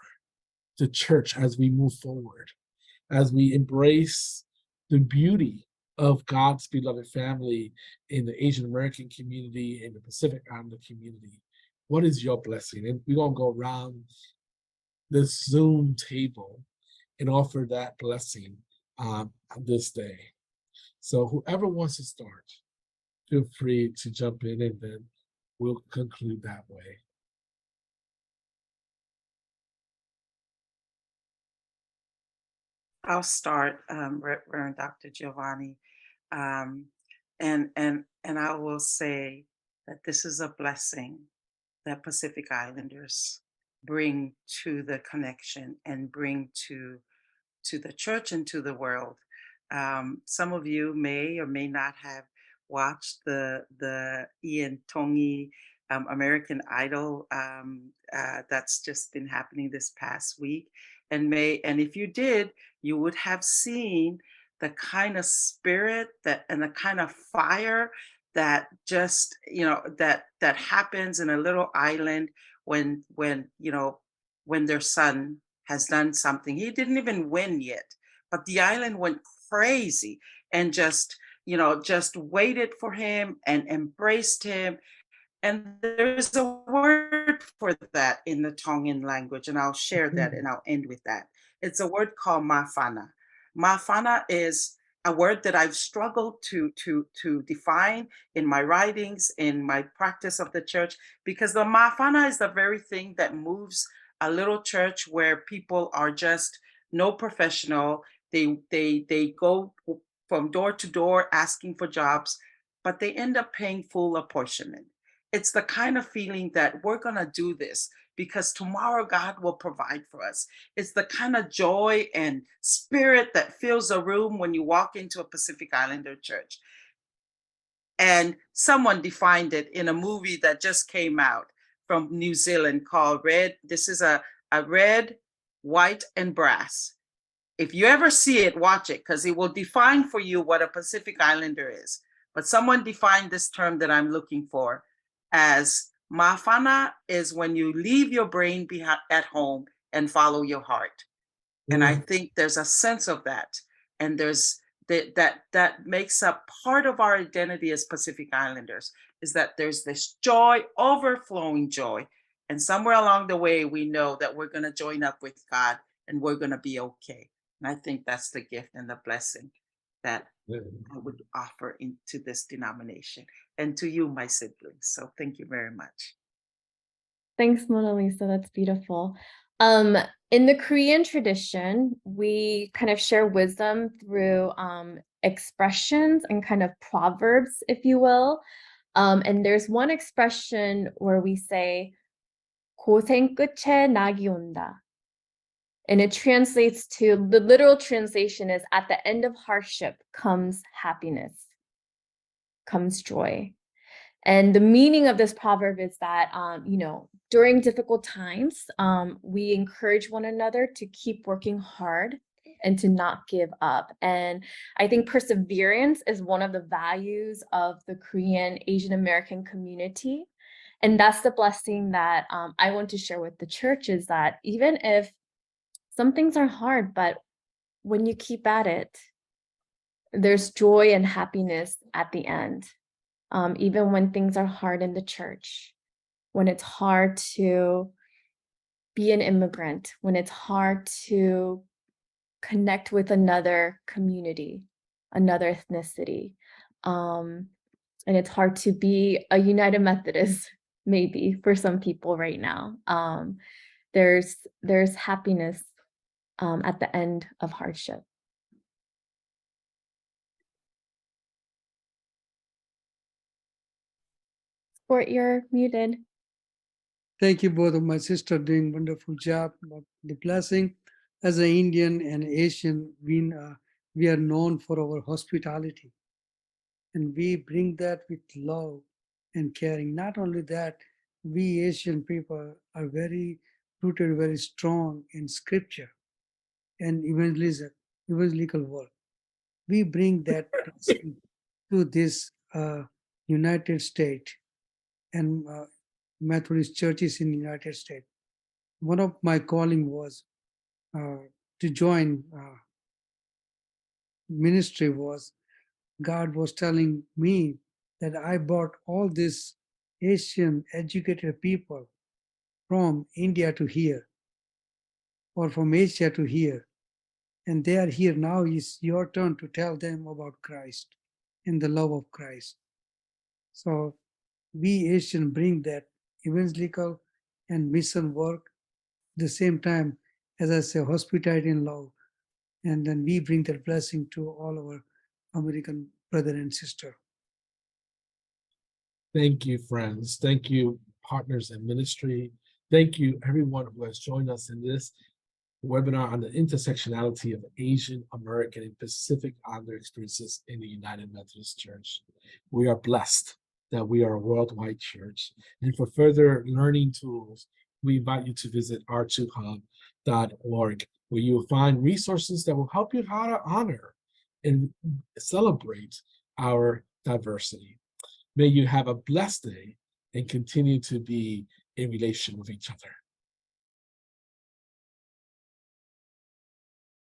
to church as we move forward, as we embrace the beauty of God's beloved family in the Asian American community, in the Pacific Islander community. What is your blessing? And we're gonna go around this Zoom table and offer that blessing this day. So whoever wants to start, feel free to jump in and then we'll conclude that way. I'll start, Reverend Dr. Giovanni. And I will say that this is a blessing that Pacific Islanders bring to the connection and bring to the church and to the world. Some of you may or may not have watched the Ian Tongi American Idol that's just been happening this past week. And if you did, you would have seen the kind of spirit and the kind of fire that just, that happens in a little island when their son has done something. He didn't even win yet, but the island went crazy and just waited for him and embraced him. And there's a word for that in the Tongan language, and I'll share that and I'll end with that. It's a word called mafana. Mafana is a word that I've struggled to define in my writings, in my practice of the church, because the mafana is the very thing that moves a little church where people are just no professional. They go from door to door asking for jobs, but they end up paying full apportionment. It's the kind of feeling that we're going to do this because tomorrow God will provide for us. It's the kind of joy and spirit that fills a room when you walk into a Pacific Islander church. And someone defined it in a movie that just came out from New Zealand called Red. This is a Red, White, and Brass. If you ever see it, watch it, because it will define for you what a Pacific Islander is. But someone defined this term that I'm looking for as mafana is when you leave your brain at home and follow your heart. And I think there's a sense of that. And there's that makes up part of our identity as Pacific Islanders, is that there's this joy, overflowing joy. And somewhere along the way, we know that we're going to join up with God and we're going to be okay. And I think that's the gift and the blessing that I would offer into this denomination and to you, my siblings. So thank you very much. Thanks, Monalisa. That's beautiful. In the Korean tradition, we kind of share wisdom through expressions and kind of proverbs, if you will. And there's one expression where we say, 고생 끝에 낙이 온다. And it translates to, the literal translation is, at the end of hardship comes happiness, comes joy. And the meaning of this proverb is that, during difficult times, we encourage one another to keep working hard and to not give up. And I think perseverance is one of the values of the Korean Asian American community. And that's the blessing that I want to share with the church, is that even if some things are hard, but when you keep at it, there's joy and happiness at the end. Even when things are hard in the church, when it's hard to be an immigrant, when it's hard to connect with another community, another ethnicity, and it's hard to be a United Methodist maybe for some people right now. There's happiness at the end of hardship. Scort, you're muted. Thank you, both of my sister doing wonderful job. But the blessing, as an Indian and Asian, we are known for our hospitality, and we bring that with love and caring. Not only that, we Asian people are very rooted, very strong in scripture and evangelical work. We bring that blessing to this United States and Methodist churches in the United States. One of my calling was to join ministry. Was God was telling me that I brought all these Asian educated people from India to here, or from Asia to here, and they are here now. It's your turn to tell them about Christ and the love of Christ. So we Asian bring that evangelical and mission work at the same time, as I say, hospitality and love. And then we bring that blessing to all our American brother and sister. Thank you, friends. Thank you, partners in ministry. Thank you, everyone who has joined us in this webinar on the intersectionality of Asian American and Pacific Islander experiences in the United Methodist Church. We are blessed that we are a worldwide church. And for further learning tools, we invite you to visit r2hub.org, where you will find resources that will help you how to honor and celebrate our diversity. May you have a blessed day and continue to be in relation with each other.